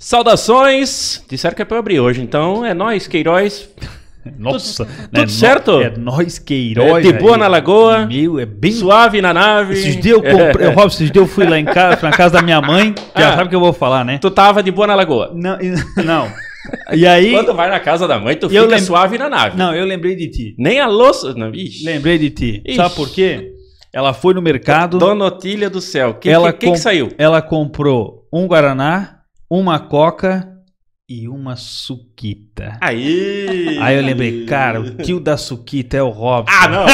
Saudações! Disseram que é pra eu abrir hoje, então é nóis, Queiroz. Nossa, tudo certo? É nóis, Queiroz. De boa na lagoa, é bem suave na nave. Esses dias eu comprei, Robson, esses dias eu fui lá em casa, na casa da minha mãe, já sabe o que eu vou falar, né? Tu tava de boa na lagoa. Não. E aí... Quando vai na casa da mãe, tu fica suave na nave. Não, eu lembrei de ti. Nem a louça... Não, lembrei de ti. Ixi. Sabe por quê? Ela foi no mercado... Dona Otília do céu. Que saiu? Ela comprou um Guaraná, uma Coca e uma suquita. Aí eu lembrei, cara, o tio da suquita é o Robson. Ah, não.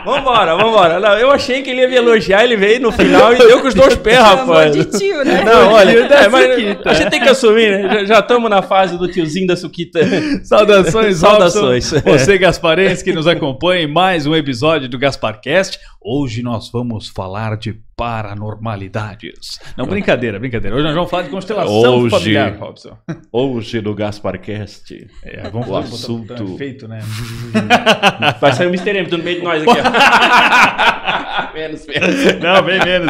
Vambora. Não, eu achei que ele ia me elogiar, ele veio no final e deu com os dois pés, rapaz. De tio, né? Não, olha, mas a gente tem que assumir, né? Já estamos na fase do tiozinho da suquita. Saudações. Você, gasparense, que nos acompanha em mais um episódio do GasparCast. Hoje nós vamos falar de paranormalidades. Não, brincadeira. Hoje nós vamos falar de constelação familiar, Robson. Hoje no GasparCast. Vamos o assunto... Feito, né? Vai sair o Mr. M no meio de nós aqui. menos. Não,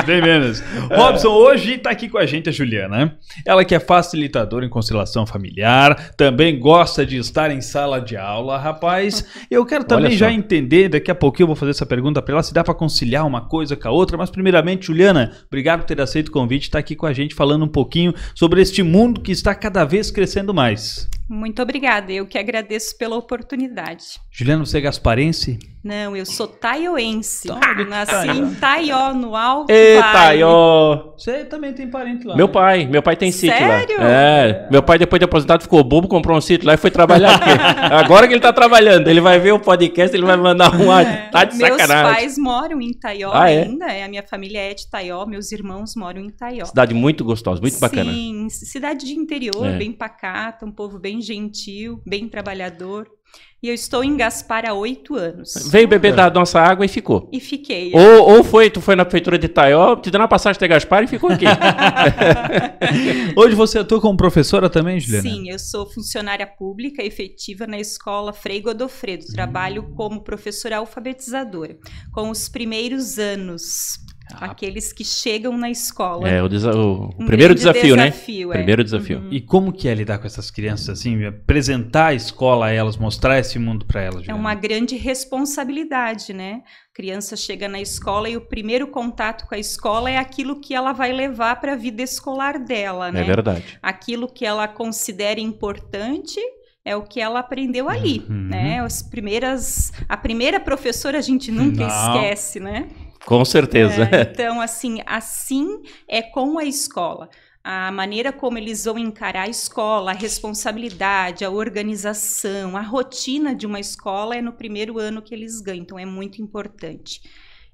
bem menos. Robson, hoje tá aqui com a gente a Juliana. Ela que é facilitadora em constelação familiar, também gosta de estar em sala de aula, rapaz. Eu quero também já entender, daqui a pouquinho eu vou fazer essa pergunta para ela, se dá para conciliar uma coisa com a outra, mas primeiramente, Juliana, obrigado por ter aceito o convite, estar aqui com a gente falando um pouquinho sobre este mundo que está cada vez crescendo mais. Muito obrigada, eu que agradeço pela oportunidade. Juliana, você é gasparense? Não, eu sou taioense. Nasci em Taió, no Alto Vale. Taió. Você também tem parente lá? Meu pai tem sítio lá. Sério? Meu pai depois de aposentado ficou bobo, comprou um sítio lá e foi trabalhar aqui. Agora que ele tá trabalhando, ele vai ver o podcast, ele vai mandar tá de Meus sacanagem. pais moram em Taió ainda, a minha família é de Taió, meus irmãos moram em Taió. Cidade muito gostosa, muito bacana. Sim, cidade de interior, bem pacata, um povo bem gentil, bem trabalhador. E eu estou em Gaspar há 8 anos. Veio beber da nossa água e ficou. E fiquei. Tu foi na prefeitura de Taió, te deu uma passagem até Gaspar e ficou aqui. Hoje você atua como professora também, Juliana? Sim, eu sou funcionária pública efetiva na escola Frei Godofredo. Trabalho como professora alfabetizadora, com os primeiros anos. Aqueles que chegam na escola. O primeiro desafio, né? Primeiro desafio. E como que é lidar com essas crianças, assim, apresentar a escola a elas, mostrar esse mundo para elas? Juliana? É uma grande responsabilidade, né? A criança chega na escola e o primeiro contato com a escola é aquilo que ela vai levar para a vida escolar dela, né? É verdade. Aquilo que ela considera importante é o que ela aprendeu ali, né? A primeira professora a gente nunca esquece, né? Com certeza. Então, assim é com a escola. A maneira como eles vão encarar a escola, a responsabilidade, a organização, a rotina de uma escola é no primeiro ano que eles ganham. Então, é muito importante.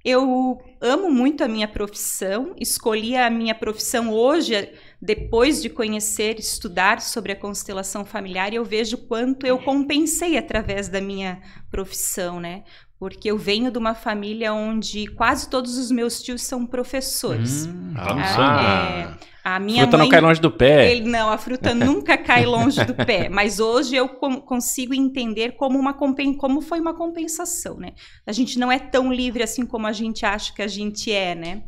Eu amo muito a minha profissão, escolhi a minha profissão hoje, depois de conhecer, estudar sobre a constelação familiar, e eu vejo quanto eu compensei através da minha profissão, né? Porque eu venho de uma família onde quase todos os meus tios são professores. A minha fruta mãe, não cai longe do pé. A fruta nunca cai longe do pé. Mas hoje eu consigo entender como foi uma compensação, né? A gente não é tão livre assim como a gente acha que a gente é, né?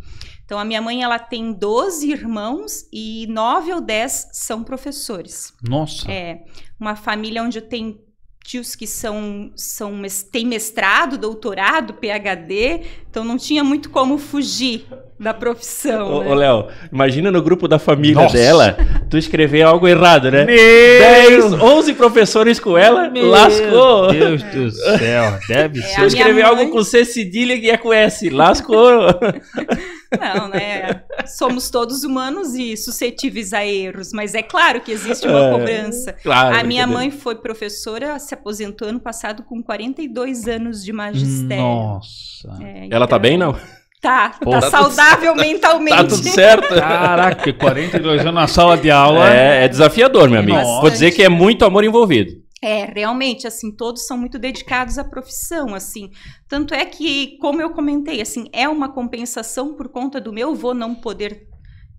Então, a minha mãe, ela tem 12 irmãos e 9 ou 10 são professores. Nossa! Uma família onde eu tenho tios que têm mestrado, doutorado, PhD, então não tinha muito como fugir da profissão. Ô, Léo, imagina no grupo da família dela, tu escrever algo errado, né? 11 professores com ela, lascou. Meu Deus do céu, deve ser. Se eu escrever algo com C cedilha e é com S, lascou. Não, né? Somos todos humanos e suscetíveis a erros, mas é claro que existe uma cobrança. Claro, a minha mãe foi professora, se aposentou ano passado com 42 anos de magistério. Nossa! Ela tá bem, não? Tá saudável mentalmente. Tá tudo certo? Caraca, 42 anos na sala de aula. É desafiador, meu amigo. Bastante. Vou dizer que é muito amor envolvido. Realmente, assim, todos são muito dedicados à profissão, assim. Tanto é que, como eu comentei, assim, é uma compensação por conta do meu avô não poder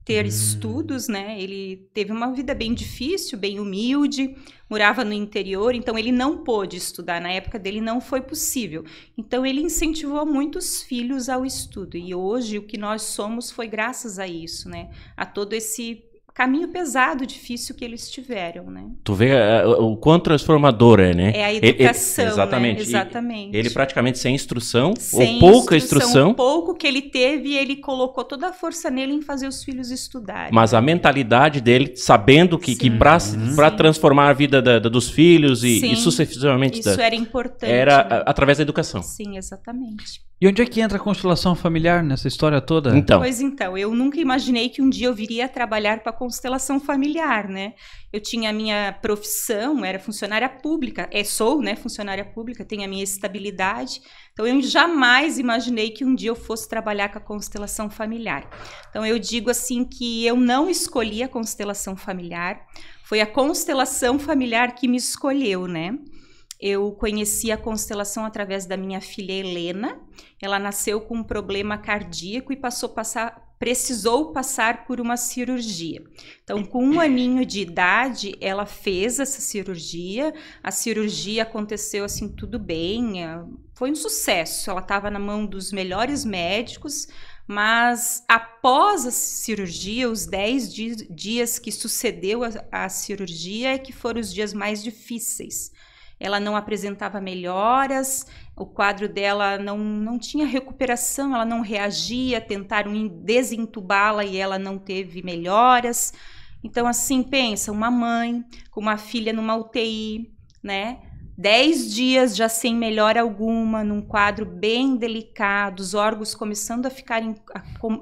ter estudos, né? Ele teve uma vida bem difícil, bem humilde, morava no interior, então ele não pôde estudar. Na época dele não foi possível. Então ele incentivou muitos filhos ao estudo. E hoje o que nós somos foi graças a isso, né? A todo esse caminho pesado, difícil que eles tiveram, né? Tu vê o quão transformador é, né? É a educação, exatamente. né? Exatamente. Ele praticamente sem instrução, sem ou pouca instrução. O pouco que ele teve, ele colocou toda a força nele em fazer os filhos estudarem. Mas a mentalidade dele, sabendo que para transformar a vida dos filhos e sucessivamente... Isso era importante. Era né? através da educação. Sim, exatamente. E onde é que entra a constelação familiar nessa história toda? Pois então, eu nunca imaginei que um dia eu viria trabalhar para a constelação familiar, né? Eu tinha a minha profissão, era funcionária pública, sou, né, funcionária pública, tenho a minha estabilidade, então eu jamais imaginei que um dia eu fosse trabalhar com a constelação familiar. Então eu digo assim que eu não escolhi a constelação familiar, foi a constelação familiar que me escolheu, né? Eu conheci a constelação através da minha filha Helena. Ela nasceu com um problema cardíaco e precisou passar por uma cirurgia. Então, com 1 aninho de idade, ela fez essa cirurgia. A cirurgia aconteceu assim, tudo bem, foi um sucesso. Ela estava na mão dos melhores médicos, mas após a cirurgia, os 10 dias que sucedeu a cirurgia é que foram os dias mais difíceis. Ela não apresentava melhoras, o quadro dela não tinha recuperação, ela não reagia, tentaram desentubá-la e ela não teve melhoras. Então, assim, pensa, uma mãe com uma filha numa UTI, né? 10 dias já sem melhora alguma, num quadro bem delicado, os órgãos começando a ficarem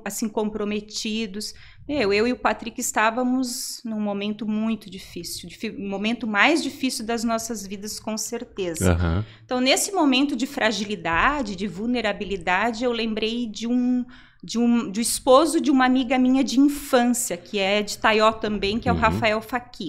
assim comprometidos. Eu e o Patrick estávamos num momento muito difícil, o momento mais difícil das nossas vidas, com certeza. Uhum. Então, nesse momento de fragilidade, de vulnerabilidade, eu lembrei do esposo de uma amiga minha de infância, que é de Taió também, que é o Rafael Faqui.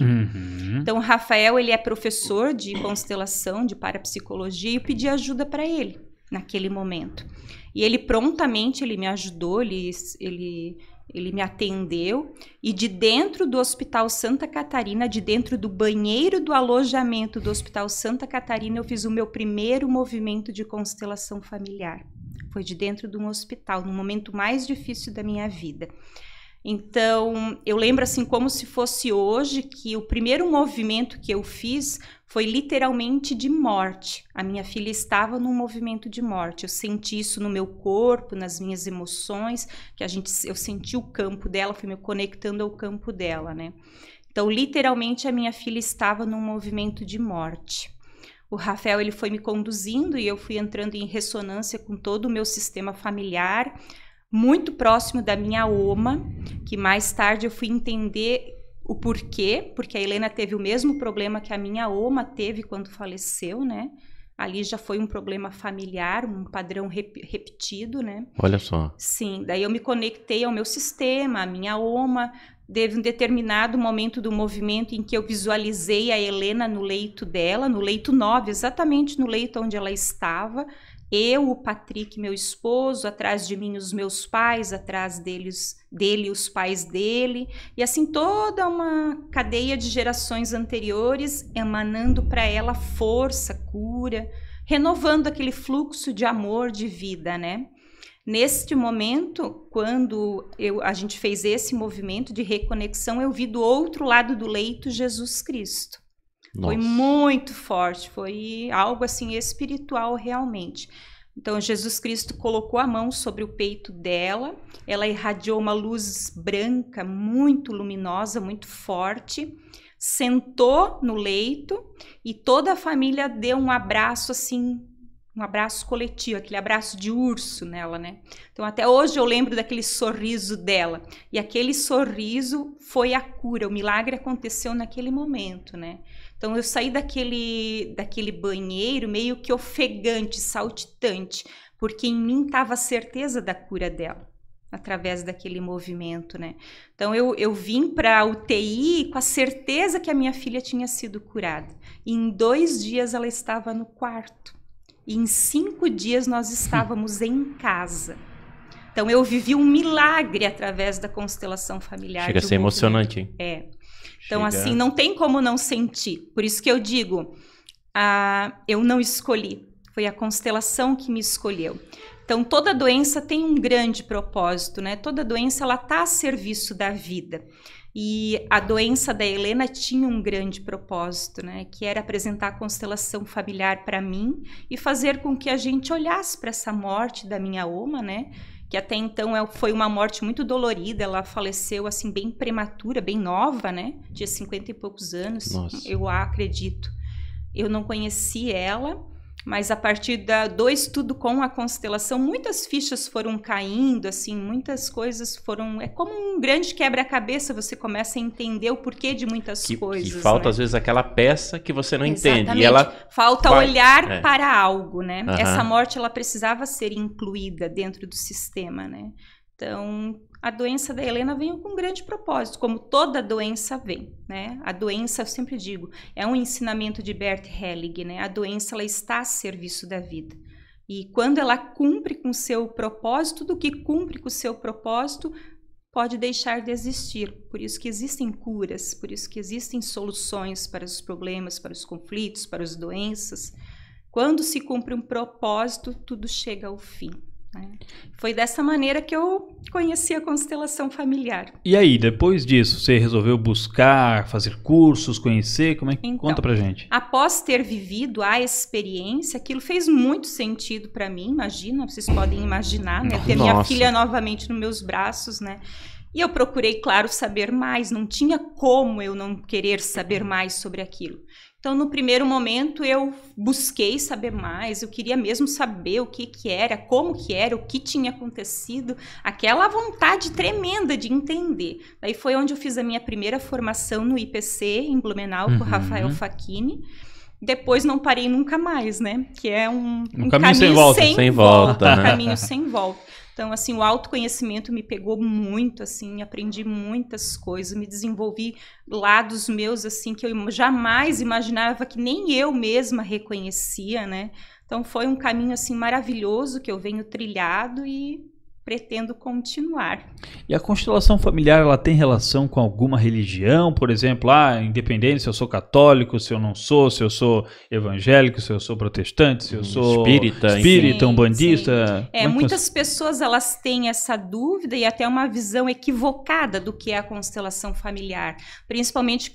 Então, o Rafael, ele é professor de constelação, de parapsicologia, e eu pedi ajuda para ele naquele momento. E ele prontamente, ele me ajudou, ele me atendeu, e de dentro do Hospital Santa Catarina, de dentro do banheiro do alojamento do Hospital Santa Catarina, eu fiz o meu primeiro movimento de constelação familiar. Foi de dentro de um hospital, no momento mais difícil da minha vida. Então, eu lembro assim como se fosse hoje que o primeiro movimento que eu fiz foi literalmente de morte. A minha filha estava num movimento de morte. Eu senti isso no meu corpo, nas minhas emoções, eu senti o campo dela, fui me conectando ao campo dela, né? Então, literalmente, a minha filha estava num movimento de morte. O Rafael, ele foi me conduzindo e eu fui entrando em ressonância com todo o meu sistema familiar, muito próximo da minha oma, que mais tarde eu fui entender o porquê, porque a Helena teve o mesmo problema que a minha oma teve quando faleceu, né? Ali já foi um problema familiar, um padrão repetido, né? Olha só. Sim, daí eu me conectei ao meu sistema, à minha oma. Teve um determinado momento do movimento em que eu visualizei a Helena no leito dela, no leito 9, exatamente no leito onde ela estava. Eu, o Patrick, meu esposo, atrás de mim os meus pais, atrás dele os pais dele, e assim toda uma cadeia de gerações anteriores emanando para ela força, cura, renovando aquele fluxo de amor, de vida, né? Neste momento, quando a gente fez esse movimento de reconexão, eu vi do outro lado do leito Jesus Cristo. Nossa. Foi muito forte, foi algo assim espiritual realmente. Então, Jesus Cristo colocou a mão sobre o peito dela, ela irradiou uma luz branca muito luminosa, muito forte, sentou no leito e toda a família deu um abraço assim, um abraço coletivo, aquele abraço de urso nela, né? Então, até hoje eu lembro daquele sorriso dela. E aquele sorriso foi a cura, o milagre aconteceu naquele momento, né? Então, eu saí daquele banheiro meio que ofegante, saltitante, porque em mim estava a certeza da cura dela, através daquele movimento, né? Então, eu vim para a UTI com a certeza que a minha filha tinha sido curada. E em 2 dias ela estava no quarto. E em 5 dias nós estávamos em casa. Então, eu vivi um milagre através da constelação familiar. Chega a ser emocionante, hein? É. Então, assim, não tem como não sentir. Por isso que eu digo, eu não escolhi. Foi a constelação que me escolheu. Então, toda doença tem um grande propósito, né? Toda doença, ela está a serviço da vida. E a doença da Helena tinha um grande propósito, né? Que era apresentar a constelação familiar para mim e fazer com que a gente olhasse para essa morte da minha Oma, né? Que até então foi uma morte muito dolorida, ela faleceu assim bem prematura, bem nova, né? Tinha 50 e poucos anos, Nossa. eu acredito. Eu não conheci ela, mas a partir do estudo com a constelação, muitas fichas foram caindo, assim, muitas coisas foram... É como um grande quebra-cabeça, você começa a entender o porquê de muitas coisas. Que falta, né? às vezes, aquela peça que você não Exatamente. entende. E ela falta olhar para algo, né? Uhum. Essa morte, ela precisava ser incluída dentro do sistema, né? Então, a doença da Helena veio com um grande propósito, como toda doença vem, né? A doença, eu sempre digo, é um ensinamento de Bert Helling, né? A doença, ela está a serviço da vida. E quando ela cumpre com o seu propósito, tudo que cumpre com o seu propósito pode deixar de existir. Por isso que existem curas, por isso que existem soluções para os problemas, para os conflitos, para as doenças. Quando se cumpre um propósito, tudo chega ao fim. Foi dessa maneira que eu conheci a constelação familiar. E aí, depois disso, você resolveu buscar, fazer cursos, conhecer? Como é que conta pra gente? Após ter vivido a experiência, aquilo fez muito sentido para mim. Imagina, vocês podem imaginar, né? Ter minha filha novamente nos meus braços, né? E eu procurei, claro, saber mais. Não tinha como eu não querer saber mais sobre aquilo. Então, no primeiro momento, eu busquei saber mais, eu queria mesmo saber o que era, como que era, o que tinha acontecido, aquela vontade tremenda de entender. Daí foi onde eu fiz a minha primeira formação no IPC, em Blumenau, com o Rafael Facchini. Depois não parei nunca mais, né? Que é um caminho sem volta. Né? Um caminho sem volta. Então, assim, o autoconhecimento me pegou muito, assim, aprendi muitas coisas, me desenvolvi lados meus, assim, que eu jamais imaginava, que nem eu mesma reconhecia, né? Então, foi um caminho, assim, maravilhoso que eu venho trilhado e pretendo continuar. E a constelação familiar, ela tem relação com alguma religião? Por exemplo, independente se eu sou católico, se eu não sou, se eu sou evangélico, se eu sou protestante, se eu sou espírita, umbandista. Muitas pessoas, elas têm essa dúvida e até uma visão equivocada do que é a constelação familiar. Principalmente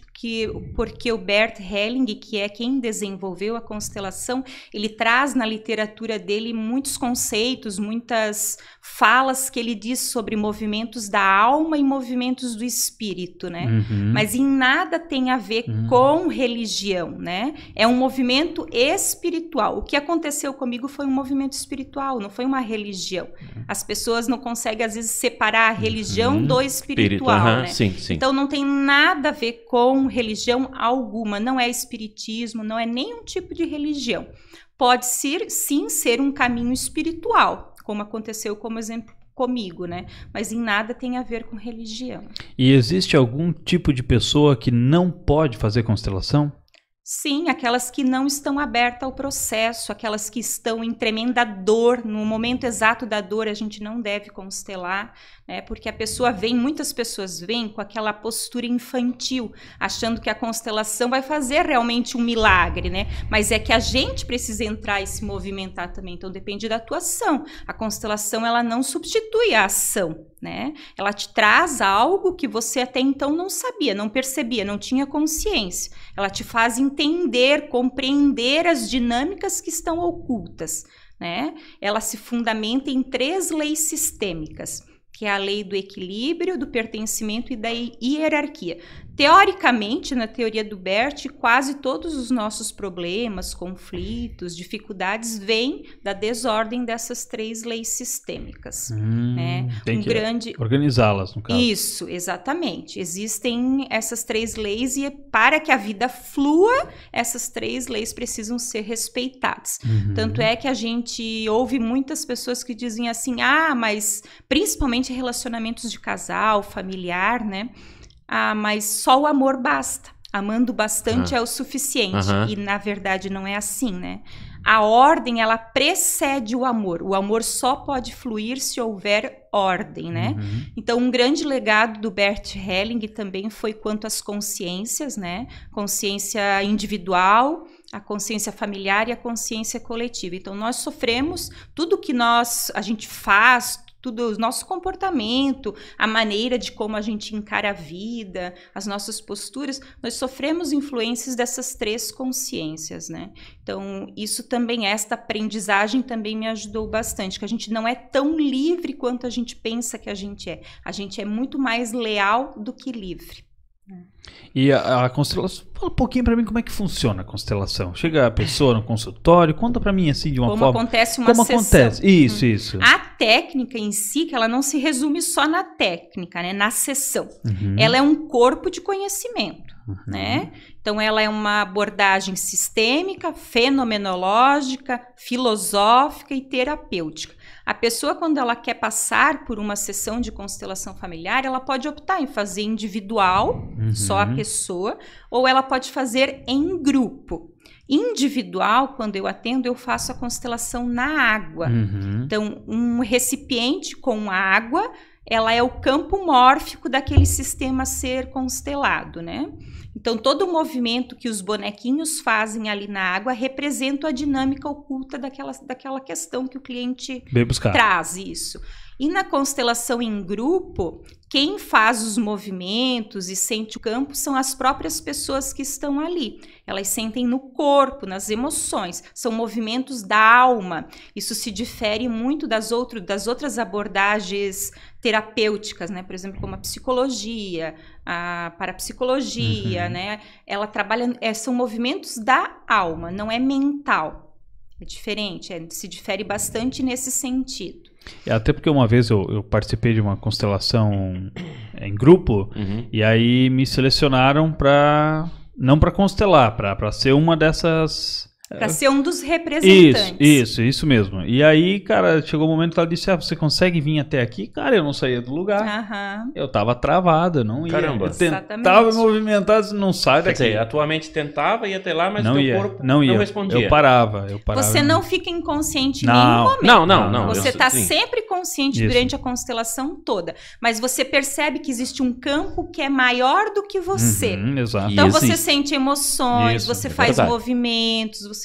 porque o Bert Helling, que é quem desenvolveu a constelação, ele traz na literatura dele muitos conceitos, muitas falas que ele diz sobre movimentos da alma e movimentos do espírito, né? Mas em nada tem a ver com religião, né? É um movimento espiritual. O que aconteceu comigo foi um movimento espiritual, não foi uma religião. As pessoas não conseguem, às vezes, separar a religião do espiritual, né? Sim, sim. Então não tem nada a ver com religião alguma, não é espiritismo, não é nenhum tipo de religião. Pode ser, sim, ser um caminho espiritual, como aconteceu, como exemplo, comigo, né? Mas em nada tem a ver com religião. E existe algum tipo de pessoa que não pode fazer constelação? Sim, aquelas que não estão abertas ao processo, aquelas que estão em tremenda dor, no momento exato da dor a gente não deve constelar, né? Porque a pessoa muitas pessoas vêm com aquela postura infantil, achando que a constelação vai fazer realmente um milagre, né? Mas é que a gente precisa entrar e se movimentar também, então depende da atuação. A constelação, ela não substitui a ação, né? Ela te traz algo que você até então não sabia, não percebia, não tinha consciência. Ela te faz entender, compreender as dinâmicas que estão ocultas, né? Ela se fundamenta em 3 leis sistêmicas, que é a lei do equilíbrio, do pertencimento e da hierarquia. Teoricamente, na teoria do Bert, quase todos os nossos problemas, conflitos, dificuldades vêm da desordem dessas 3 leis sistêmicas. Né? Tem que organizá-las, no caso. Isso, exatamente. Existem essas 3 leis e para que a vida flua, essas 3 leis precisam ser respeitadas. Tanto é que a gente ouve muitas pessoas que dizem assim, mas principalmente relacionamentos de casal, familiar, né? Mas só o amor basta. Amando bastante é o suficiente. E, na verdade, não é assim, né? A ordem, ela precede o amor. O amor só pode fluir se houver ordem, né? Então, um grande legado do Bert Helling também foi quanto às consciências, né? Consciência individual, a consciência familiar e a consciência coletiva. Então, nós sofremos tudo que a gente faz, tudo, o nosso comportamento, a maneira de como a gente encara a vida, as nossas posturas, nós sofremos influências dessas 3 consciências, né? Então, isso também, esta aprendizagem também me ajudou bastante, que a gente não é tão livre quanto a gente pensa que a gente é. A gente é muito mais leal do que livre. E a constelação, fala um pouquinho pra mim como é que funciona a constelação. Chega a pessoa no consultório, conta pra mim assim de uma forma... Como acontece uma sessão. Acontece? Isso. A técnica em si, que ela não se resume só na técnica, né? Na sessão. Ela é um corpo de conhecimento, né? Então, ela é uma abordagem sistêmica, fenomenológica, filosófica e terapêutica. A pessoa, quando ela quer passar por uma sessão de constelação familiar, ela pode optar em fazer individual, só a pessoa, ou ela pode fazer em grupo. Individual, quando eu atendo, eu faço a constelação na água. Então, um recipiente com água, ela é o campo mórfico daquele sistema a ser constelado, né? Então, todo o movimento que os bonequinhos fazem ali na água representa a dinâmica oculta daquela questão que o cliente traz, isso. E na constelação em grupo, quem faz os movimentos e sente o campo são as próprias pessoas que estão ali. Elas sentem no corpo, nas emoções. São movimentos da alma. Isso se difere muito das outras abordagens terapêuticas, né? Por exemplo, como a psicologia, a parapsicologia, né? Ela trabalha, são movimentos da alma, não é mental. É diferente, se difere bastante nesse sentido. Até porque uma vez eu participei de uma constelação em grupo e aí me selecionaram não para constelar, para ser uma dessas... Para ser um dos representantes. Isso mesmo. E aí, cara, chegou o momento que ela disse, você consegue vir até aqui? Cara, eu não saía do lugar. Eu tava travado, não ia. Caramba. Eu tentava me movimentar, não sai daqui. Quer dizer, a tua mente tentava ir até lá, mas não o teu ia, corpo não respondia. Eu parava. Você não fica inconsciente em nenhum momento. Não. Você está sempre consciente durante a constelação toda. Mas você percebe que existe um campo que é maior do que você. Exato. Então você sente emoções, você faz movimentos,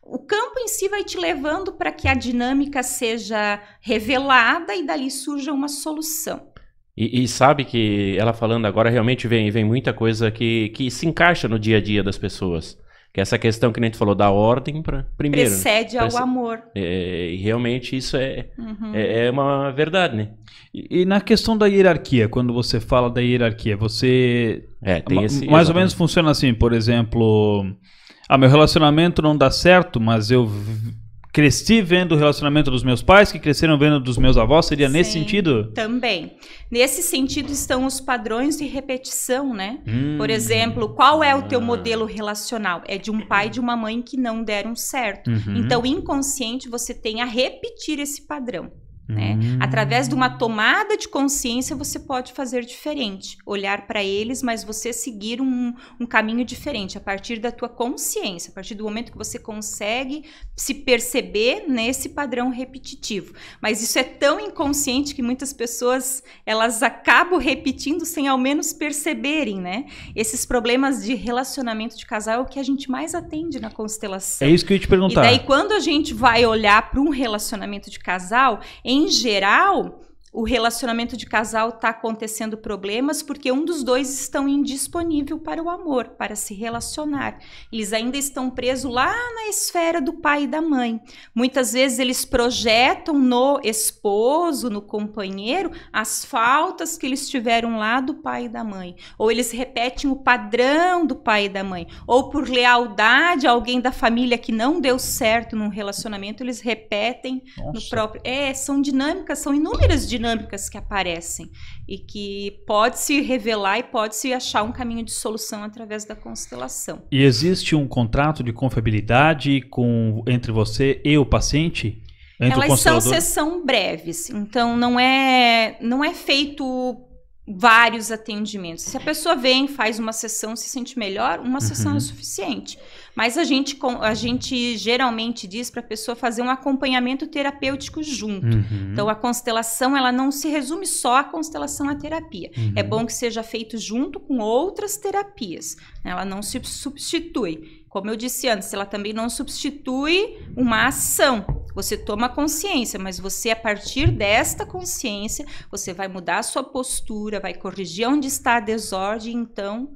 o campo em si vai te levando para que a dinâmica seja revelada e dali surja uma solução. E sabe que ela falando agora realmente vem muita coisa que se encaixa no dia a dia das pessoas. Que é essa questão que a gente falou da ordem primeiro. Precede ao amor. E realmente isso é uma verdade, né? E na questão da hierarquia, quando você fala da hierarquia, você... tem esse... Mais ou menos funciona assim, por exemplo... meu relacionamento não dá certo, mas eu cresci vendo o relacionamento dos meus pais, que cresceram vendo dos meus avós, seria nesse sentido? Também. Nesse sentido estão os padrões de repetição, né? Por exemplo, qual é o teu modelo relacional? É de um pai e de uma mãe que não deram certo. Então, inconsciente, você tem a repetir esse padrão. Né? Através de uma tomada de consciência você pode fazer diferente, olhar para eles, mas você seguir um caminho diferente a partir da tua consciência, a partir do momento que você consegue se perceber nesse padrão repetitivo. Mas isso é tão inconsciente que muitas pessoas elas acabam repetindo sem ao menos perceberem, né? Esses problemas de relacionamento de casal é o que a gente mais atende na constelação. É isso que eu ia te perguntar. E daí quando a gente vai olhar para um relacionamento de casal, em geral, o relacionamento de casal está acontecendo problemas porque um dos dois estão indisponível para o amor, para se relacionar. Eles ainda estão presos lá na esfera do pai e da mãe. Muitas vezes eles projetam no esposo, no companheiro, as faltas que eles tiveram lá do pai e da mãe. Ou eles repetem o padrão do pai e da mãe. Ou por lealdade a alguém da família que não deu certo num relacionamento, eles repetem no próprio... São dinâmicas, são inúmeras dinâmicas que aparecem e que pode se revelar e pode se achar um caminho de solução através da constelação. E existe um contrato de confiabilidade entre você e o paciente? Elas são breves, então não é feito vários atendimentos. Se a pessoa vem, faz uma sessão, se sente melhor, uma sessão é suficiente. Mas a gente geralmente diz para a pessoa fazer um acompanhamento terapêutico junto. Então, a constelação, ela não se resume só à constelação à terapia. É bom que seja feito junto com outras terapias. Ela não se substitui. Como eu disse antes, ela também não substitui uma ação. Você toma consciência, mas você, a partir desta consciência, você vai mudar a sua postura, vai corrigir onde está a desordem, então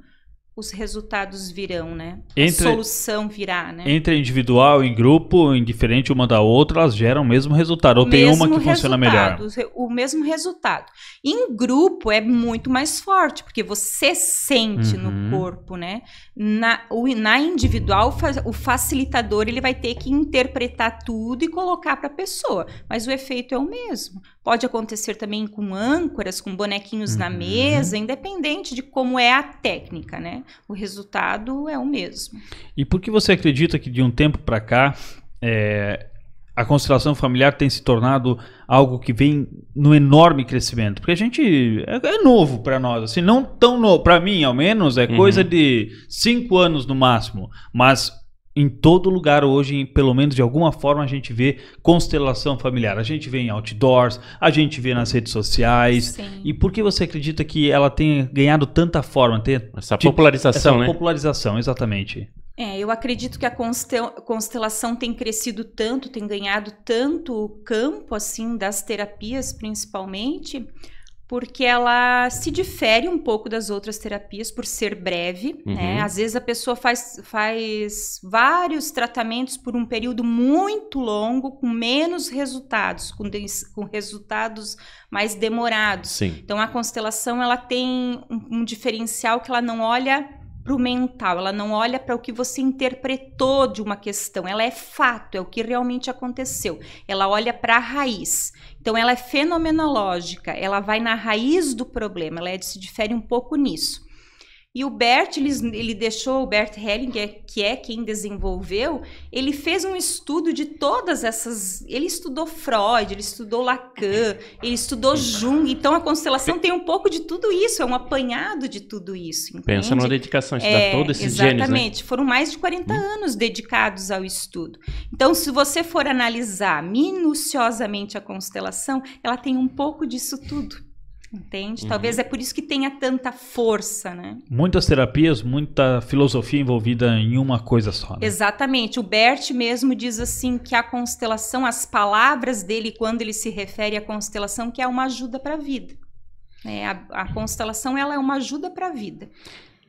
os resultados virão, né? A solução virá, né? Entre individual e grupo, indiferente uma da outra, elas geram o mesmo resultado. Ou tem uma que funciona melhor? O mesmo resultado. Em grupo é muito mais forte, porque você sente no corpo, né? Na individual, o facilitador ele vai ter que interpretar tudo e colocar para a pessoa. Mas o efeito é o mesmo. Pode acontecer também com âncoras, com bonequinhos na mesa, independente de como é a técnica, né? O resultado é o mesmo. E por que você acredita que de um tempo para cá a constelação familiar tem se tornado algo que vem no enorme crescimento? Porque a gente é novo para nós, assim, não tão novo, para mim ao menos é coisa de 5 anos no máximo, mas em todo lugar hoje, pelo menos de alguma forma, a gente vê constelação familiar. A gente vê em outdoors, a gente vê nas redes sociais. Sim. E por que você acredita que ela tenha ganhado tanta forma? Essa popularização, né? Essa popularização, exatamente. Eu acredito que a constelação tem crescido tanto, tem ganhado tanto campo, assim, das terapias, principalmente, porque ela se difere um pouco das outras terapias por ser breve, né? Às vezes a pessoa faz vários tratamentos por um período muito longo, com menos resultados, com resultados mais demorados. Sim. Então a constelação ela tem um diferencial que ela não olha para o mental, ela não olha para o que você interpretou de uma questão, ela é fato, é o que realmente aconteceu, ela olha para a raiz. Então ela é fenomenológica, ela vai na raiz do problema, ela se difere um pouco nisso. E o Bert, ele deixou, o Bert Hellinger, que é quem desenvolveu, ele fez um estudo de todas essas... Ele estudou Freud, ele estudou Lacan, ele estudou Jung. Então, a constelação tem um pouco de tudo isso, é um apanhado de tudo isso, entende? Pensa numa dedicação, estudar todos esses gênios, né? Exatamente. Foram mais de 40 anos dedicados ao estudo. Então, se você for analisar minuciosamente a constelação, ela tem um pouco disso tudo. Entende? Talvez é por isso que tenha tanta força, né? Muitas terapias, muita filosofia envolvida em uma coisa só, né? Exatamente. O Bert mesmo diz assim que a constelação, as palavras dele quando ele se refere à constelação, que é uma ajuda para a vida. A constelação ela é uma ajuda para a vida.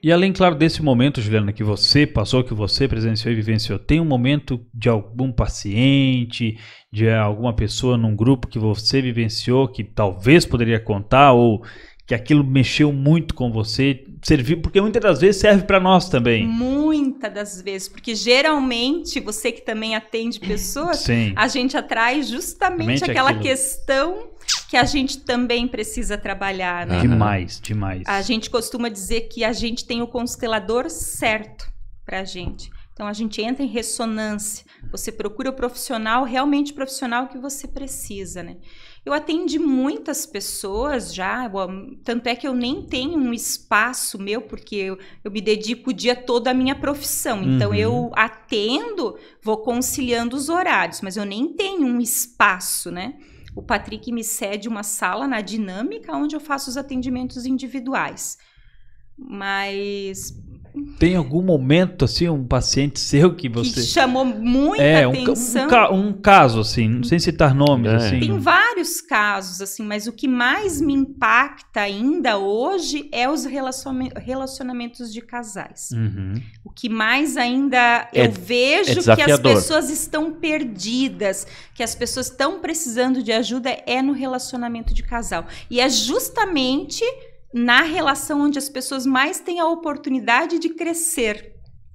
E além, claro, desse momento, Juliana, que você passou, que você presenciou e vivenciou, tem um momento de algum paciente, de alguma pessoa num grupo que você vivenciou, que talvez poderia contar, ou que aquilo mexeu muito com você, serviu, porque muitas das vezes serve para nós também. Muitas das vezes, porque geralmente, você que também atende pessoas, Sim. A gente atrai justamente aquela questão que a gente também precisa trabalhar, né? Demais, demais. A gente costuma dizer que a gente tem o constelador certo pra gente. Então, a gente entra em ressonância. Você procura o profissional, realmente o profissional que você precisa, né? Eu atendi muitas pessoas já, tanto é que eu nem tenho um espaço meu, porque eu me dedico o dia todo à minha profissão. Então, eu atendo, vou conciliando os horários, mas eu nem tenho um espaço, né? O Patrick me cede uma sala na Dinâmica, onde eu faço os atendimentos individuais. Mas... Tem algum momento, assim, um paciente seu que você... Que chamou muita atenção. Um caso, assim, não sei citar nomes, assim. Tem vários casos, assim, mas o que mais me impacta ainda hoje é os relacionamentos de casais. O que mais ainda eu vejo que as pessoas estão perdidas, que as pessoas estão precisando de ajuda é no relacionamento de casal. E é justamente... na relação onde as pessoas mais têm a oportunidade de crescer,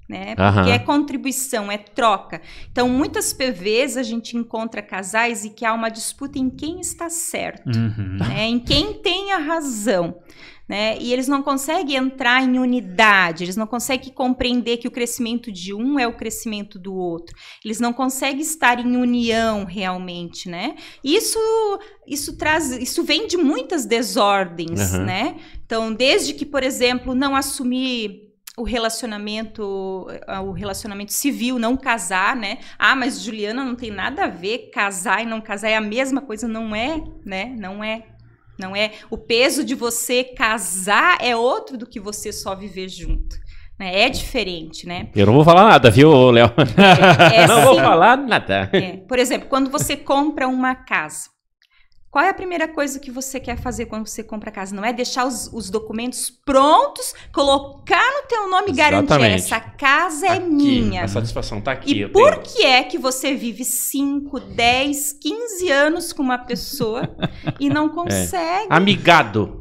né? Porque é contribuição, é troca. Então, muitas vezes a gente encontra casais e que há uma disputa em quem está certo, né? Em quem tem a razão, né? E eles não conseguem entrar em unidade, eles não conseguem compreender que o crescimento de um é o crescimento do outro. Eles não conseguem estar em união realmente, né? Isso vem de muitas desordens, né? Então, desde que, por exemplo, não assumir o relacionamento civil, não casar, né? Ah, mas Juliana, não tem nada a ver, casar e não casar é a mesma coisa, não é, né? Não é. O peso de você casar é outro do que você só viver junto. né? É diferente, né? Eu não vou falar nada, viu, Léo? Não vou sim. falar nada. Por exemplo, quando você compra uma casa, qual é a primeira coisa que você quer fazer quando você compra a casa? Não é deixar os documentos prontos, colocar no teu nome e garantir, essa casa é minha. A satisfação tá aqui. E por que é que você vive 5, 10, 15 anos com uma pessoa e não consegue? Amigado.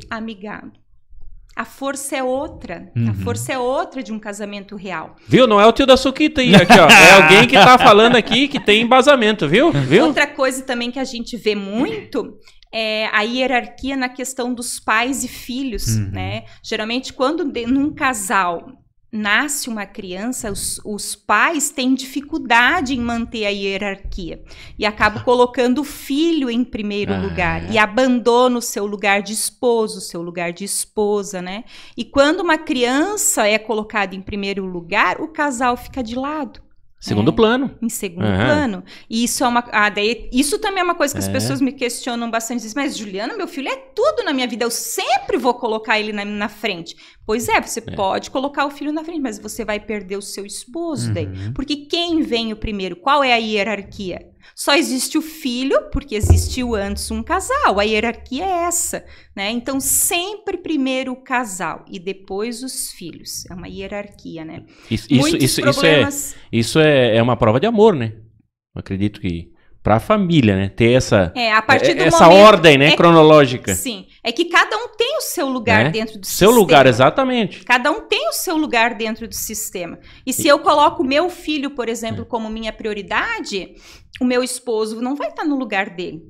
A força é outra. A força é outra de um casamento real. Viu? Não é o tio da Suquita aí, aqui, ó. É alguém que tá falando aqui que tem embasamento, viu? Outra coisa também que a gente vê muito é a hierarquia na questão dos pais e filhos, né? Geralmente, quando num casal nasce uma criança, os pais têm dificuldade em manter a hierarquia e acabam colocando o filho em primeiro lugar e abandonam o seu lugar de esposo, o seu lugar de esposa, né? E quando uma criança é colocada em primeiro lugar, o casal fica de lado. Segundo plano. Em segundo plano. E isso é isso também é uma coisa que as pessoas me questionam bastante. Dizem, mas Juliana, meu filho é tudo na minha vida, eu sempre vou colocar ele na frente. Pois é, você pode colocar o filho na frente, mas você vai perder o seu esposo daí. Porque quem vem o primeiro? Qual é a hierarquia? Só existe o filho, porque existiu antes um casal. A hierarquia é essa, né? Então, sempre primeiro o casal e depois os filhos. É uma hierarquia, né? Isso é uma prova de amor, né? Eu acredito que para a família, né? Ter essa ordem, né? Cronológica. Sim. É que cada um tem o seu lugar dentro do sistema. Seu lugar, exatamente. Cada um tem o seu lugar dentro do sistema. E se eu coloco o meu filho, por exemplo, como minha prioridade, o meu esposo não vai estar no lugar dele.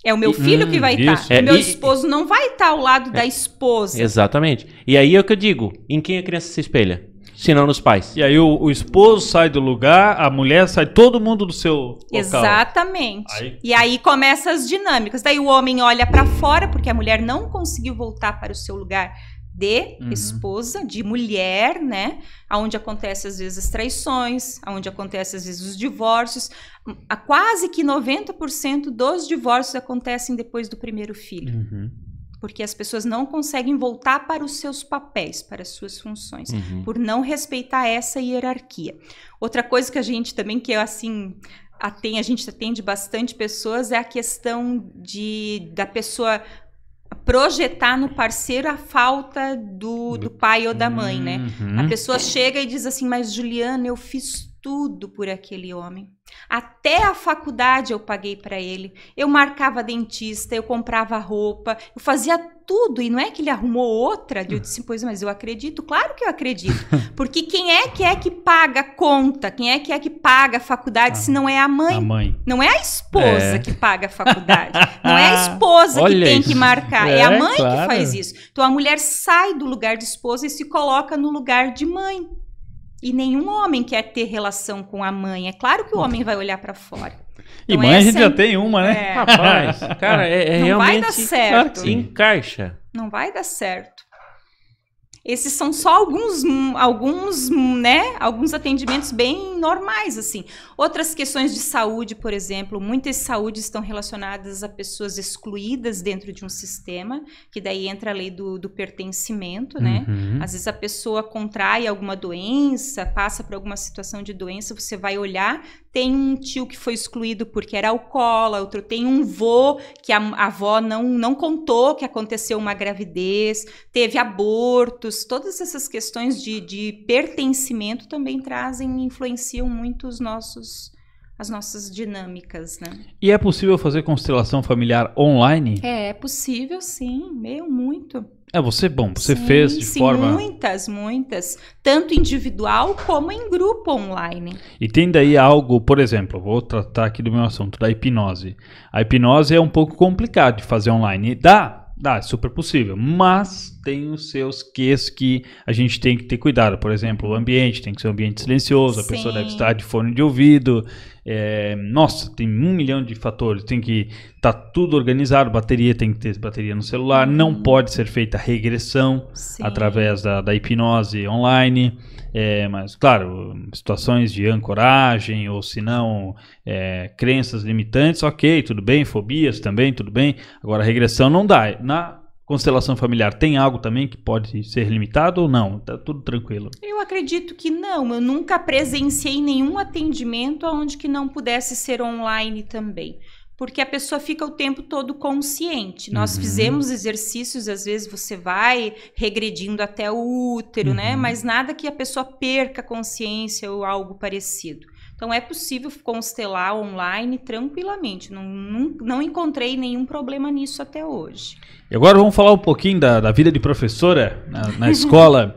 É o meu filho que vai estar. O meu esposo não vai estar ao lado da esposa. Exatamente. E aí é o que eu digo. Em quem a criança se espelha? Se não nos pais. E aí o esposo sai do lugar, a mulher sai, todo mundo do seu local. Exatamente. E aí começam as dinâmicas. Daí o homem olha para fora, porque a mulher não conseguiu voltar para o seu lugar de esposa, de mulher, né? Onde acontece às vezes as traições, onde acontece às vezes os divórcios. Quase que 90% dos divórcios acontecem depois do primeiro filho. Porque as pessoas não conseguem voltar para os seus papéis, para as suas funções, por não respeitar essa hierarquia. Outra coisa que a gente também, que assim, a gente atende bastante pessoas, é a questão da pessoa projetar no parceiro a falta do pai ou da mãe, né? A pessoa chega e diz assim, mas Juliana, eu fiz tudo por aquele homem. Até a faculdade eu paguei para ele. Eu marcava dentista, eu comprava roupa, eu fazia tudo. E não é que ele arrumou outra? Eu disse, pois, mas eu acredito. Claro que eu acredito. Porque quem é que paga a conta? Quem é que paga a faculdade se não é a mãe? A mãe. Não é a esposa que paga a faculdade. Não é a esposa que tem que marcar. É a mãe que faz isso. Então a mulher sai do lugar de esposa e se coloca no lugar de mãe. E nenhum homem quer ter relação com a mãe. É claro que o homem vai olhar para fora. E mãe a gente já tem uma, né? Rapaz, cara, não realmente... vai dar certo. Claro, encaixa. Não vai dar certo. Esses são só alguns atendimentos bem normais, assim. Outras questões de saúde, por exemplo, muitas saúdes estão relacionadas a pessoas excluídas dentro de um sistema, que daí entra a lei do pertencimento, né? Às vezes a pessoa contrai alguma doença, passa por alguma situação de doença, você vai olhar, tem um tio que foi excluído porque era alcoólatra, tem um vô que a avó não contou que aconteceu uma gravidez, teve abortos. Todas essas questões de pertencimento também influenciam muito as nossas dinâmicas, né? E é possível fazer constelação familiar online? É possível, sim, muito. Você fez de forma... Muitas. Tanto individual como em grupo online. E tem daí algo, por exemplo, vou tratar aqui do meu assunto, da hipnose. A hipnose é um pouco complicado de fazer online. Dá, é super possível, mas tem os seus quês que a gente tem que ter cuidado. Por exemplo, o ambiente tem que ser um ambiente silencioso, a pessoa deve estar de fone de ouvido. Tem 1 milhão de fatores. Tem que estar tudo organizado, bateria, tem que ter bateria no celular. Não pode ser feita regressão através da hipnose online. Mas, claro, situações de ancoragem ou se não, crenças limitantes, ok, tudo bem. Fobias também, tudo bem. Agora, regressão não dá. Na constelação familiar, tem algo também que pode ser limitado ou não? Tá tudo tranquilo? Eu acredito que não. Eu nunca presenciei nenhum atendimento onde que não pudesse ser online também. Porque a pessoa fica o tempo todo consciente. Nós fizemos exercícios, às vezes você vai regredindo até o útero, né? Mas nada que a pessoa perca consciência ou algo parecido. Então é possível constelar online tranquilamente. Não encontrei nenhum problema nisso até hoje. E agora vamos falar um pouquinho da vida de professora na escola.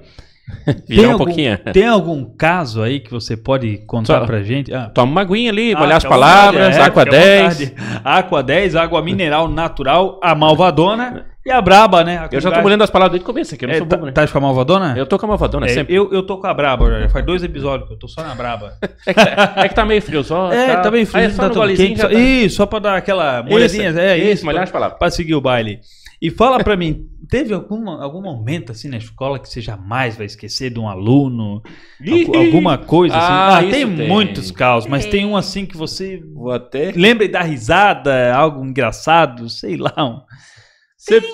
Tem algum caso aí que você pode contar pra gente? Toma uma aguinha ali, olhar as palavras, Aqua 10. Aqua 10, água mineral natural, a malvadona e a braba, né? Eu já tô molhando as palavras desde o começo aqui, eu não sou bobo, né? Tá com a malvadona? Eu tô com a malvadona sempre. Eu tô com a braba, já faz 2 episódios que eu tô só na braba. É que tá meio frio só. Tá meio frio, só tá tudo quente. Isso, só pra dar aquela molhadinha. Isso, molhar as palavras. Pra seguir o baile. E fala pra mim, teve algum momento assim na escola que você jamais vai esquecer de um aluno? Alguma coisa assim? Tem muitos casos, mas tem um assim que você lembra e dá risada, algo engraçado, sei lá.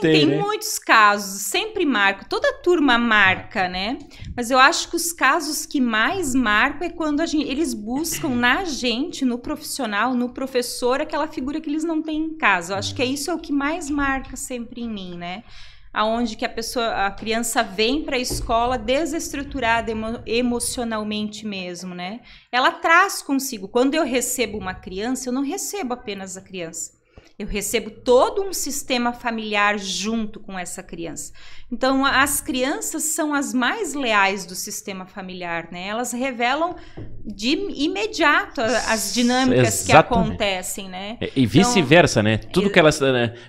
Tem muitos casos, sempre marco, toda turma marca, né? Mas eu acho que os casos que mais marcam é quando eles buscam na gente, no profissional, no professor, aquela figura que eles não têm em casa. Eu acho que isso é o que mais marca sempre em mim, né? Aonde que a criança vem para a escola desestruturada emocionalmente mesmo, né? Ela traz consigo, quando eu recebo uma criança, eu não recebo apenas a criança. Eu recebo todo um sistema familiar junto com essa criança. Então, as crianças são as mais leais do sistema familiar, né? Elas revelam de imediato as dinâmicas que acontecem, né? E vice-versa, né? Tudo que elas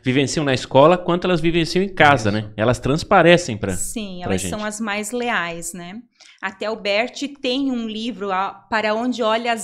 vivenciam na escola, quanto elas vivenciam em casa, né? Elas transparecem para Sim, elas são as mais leais, né? Até o Bert tem um livro para onde olha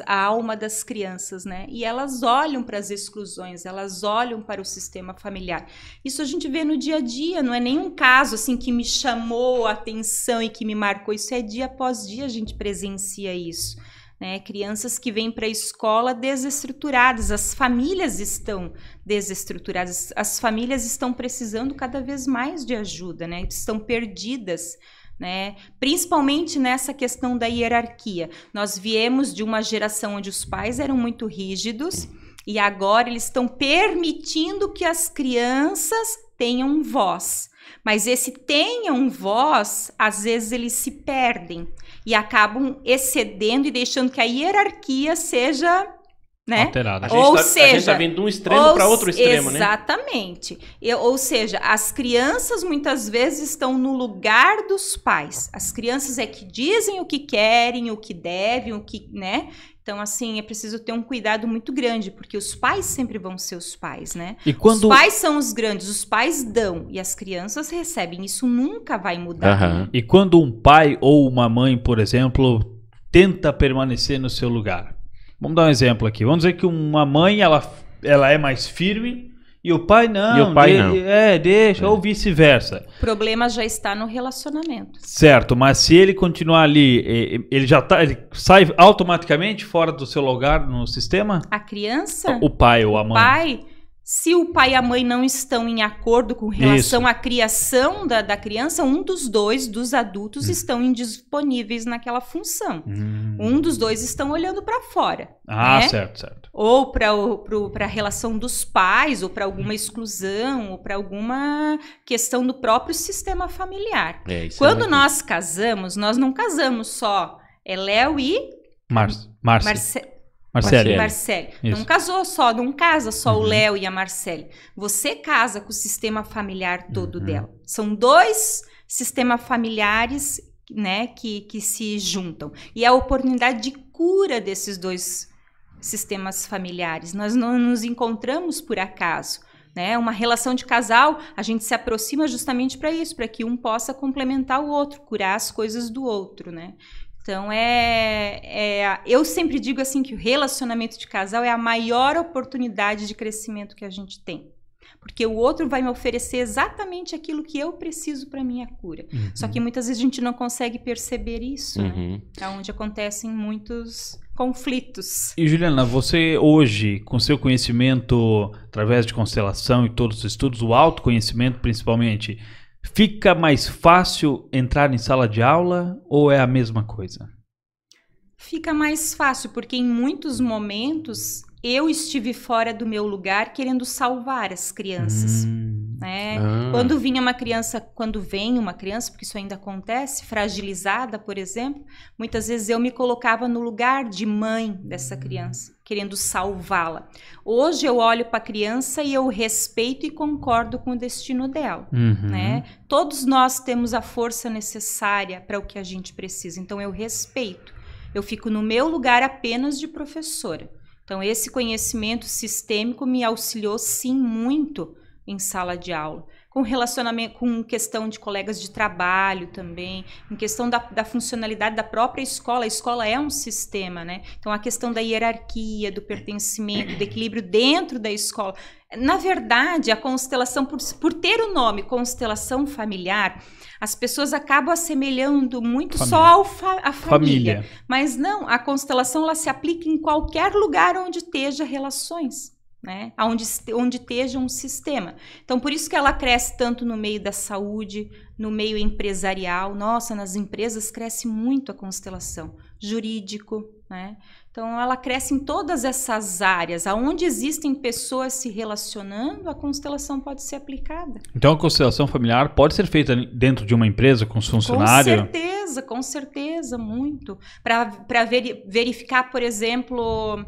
a alma das crianças, né? E elas olham para as exclusões, elas olham para o sistema familiar. Isso a gente vê no dia a dia, não é nenhum caso assim que me chamou a atenção e que me marcou. Isso é dia após dia a gente presencia isso, né? Crianças que vêm para a escola desestruturadas, as famílias estão desestruturadas, as famílias estão precisando cada vez mais de ajuda, né? Estão perdidas, né? Principalmente nessa questão da hierarquia. Nós viemos de uma geração onde os pais eram muito rígidos e agora eles estão permitindo que as crianças tenham voz. Mas esse tenham voz, às vezes eles se perdem e acabam excedendo e deixando que a hierarquia seja, né? Alterada. A gente está vindo de um extremo para outro extremo, exatamente. né? Ou seja, as crianças muitas vezes estão no lugar dos pais. As crianças é que dizem o que querem, o que devem, o que, né? Então, assim, é preciso ter um cuidado muito grande, porque os pais sempre vão ser os pais, né? Os pais são os grandes, os pais dão e as crianças recebem. Isso nunca vai mudar. E quando um pai ou uma mãe, por exemplo, tenta permanecer no seu lugar? Vamos dar um exemplo aqui. Vamos dizer que uma mãe, ela é mais firme e o pai não. E o pai não. Deixa, ou vice-versa. O problema já está no relacionamento. Certo, mas se ele continuar ali, ele sai automaticamente fora do seu lugar no sistema? A criança? O pai ou a mãe? Se o pai e a mãe não estão em acordo com relação à criação da criança, um dos dois, dos adultos, estão indisponíveis naquela função. Um dos dois estão olhando para fora. Né? Certo. Ou para a relação dos pais, ou para alguma exclusão, ou para alguma questão do próprio sistema familiar. Quando nós casamos, nós não casamos só. É Léo e Marcele. Não casa só o Léo e a Marcele. Você casa com o sistema familiar todo dela. São 2 sistemas familiares, né, que se juntam. E é a oportunidade de cura desses 2 sistemas familiares. Nós não nos encontramos por acaso. Né? Uma relação de casal, a gente se aproxima justamente para isso, para que um possa complementar o outro, curar as coisas do outro, né? Então, eu sempre digo assim que o relacionamento de casal é a maior oportunidade de crescimento que a gente tem. Porque o outro vai me oferecer exatamente aquilo que eu preciso para minha cura. Só que muitas vezes a gente não consegue perceber isso, né? É onde acontecem muitos conflitos. E Juliana, você hoje, com seu conhecimento através de constelação e todos os estudos, o autoconhecimento principalmente, fica mais fácil entrar em sala de aula ou é a mesma coisa? Fica mais fácil, porque em muitos momentos eu estive fora do meu lugar querendo salvar as crianças. Né? Quando vem uma criança, porque isso ainda acontece, fragilizada, por exemplo, muitas vezes eu me colocava no lugar de mãe dessa criança, querendo salvá-la. Hoje eu olho para a criança e eu respeito e concordo com o destino dela. Né? Todos nós temos a força necessária para o que a gente precisa, então eu respeito. Eu fico no meu lugar apenas de professora. Então esse conhecimento sistêmico me auxiliou sim muito em sala de aula, com relacionamento, com questão de colegas de trabalho também, em questão da funcionalidade da própria escola. A escola é um sistema, né? Então a questão da hierarquia, do pertencimento, do equilíbrio dentro da escola. Na verdade, a constelação, por ter o nome constelação familiar, as pessoas acabam assemelhando muito só à família. Mas não, a constelação ela se aplica em qualquer lugar onde esteja relações. Né? Onde esteja um sistema. Então, por isso que ela cresce tanto no meio da saúde, no meio empresarial. Nossa, nas empresas cresce muito a constelação. Jurídico, né? Então, ela cresce em todas essas áreas. Aonde existem pessoas se relacionando, a constelação pode ser aplicada. Então, a constelação familiar pode ser feita dentro de uma empresa, com os funcionários? Com certeza, muito. Para verificar, por exemplo,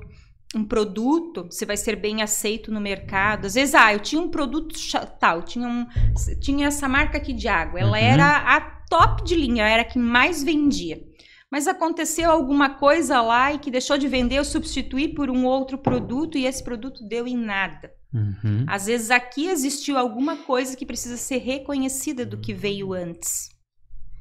um produto, se vai ser bem aceito no mercado. Às vezes, eu tinha um produto tal, tinha essa marca aqui de água, ela era a top de linha, era a que mais vendia. Mas aconteceu alguma coisa lá e que deixou de vender, eu substituí por um outro produto e esse produto deu em nada. Às vezes aqui existiu alguma coisa que precisa ser reconhecida do que veio antes.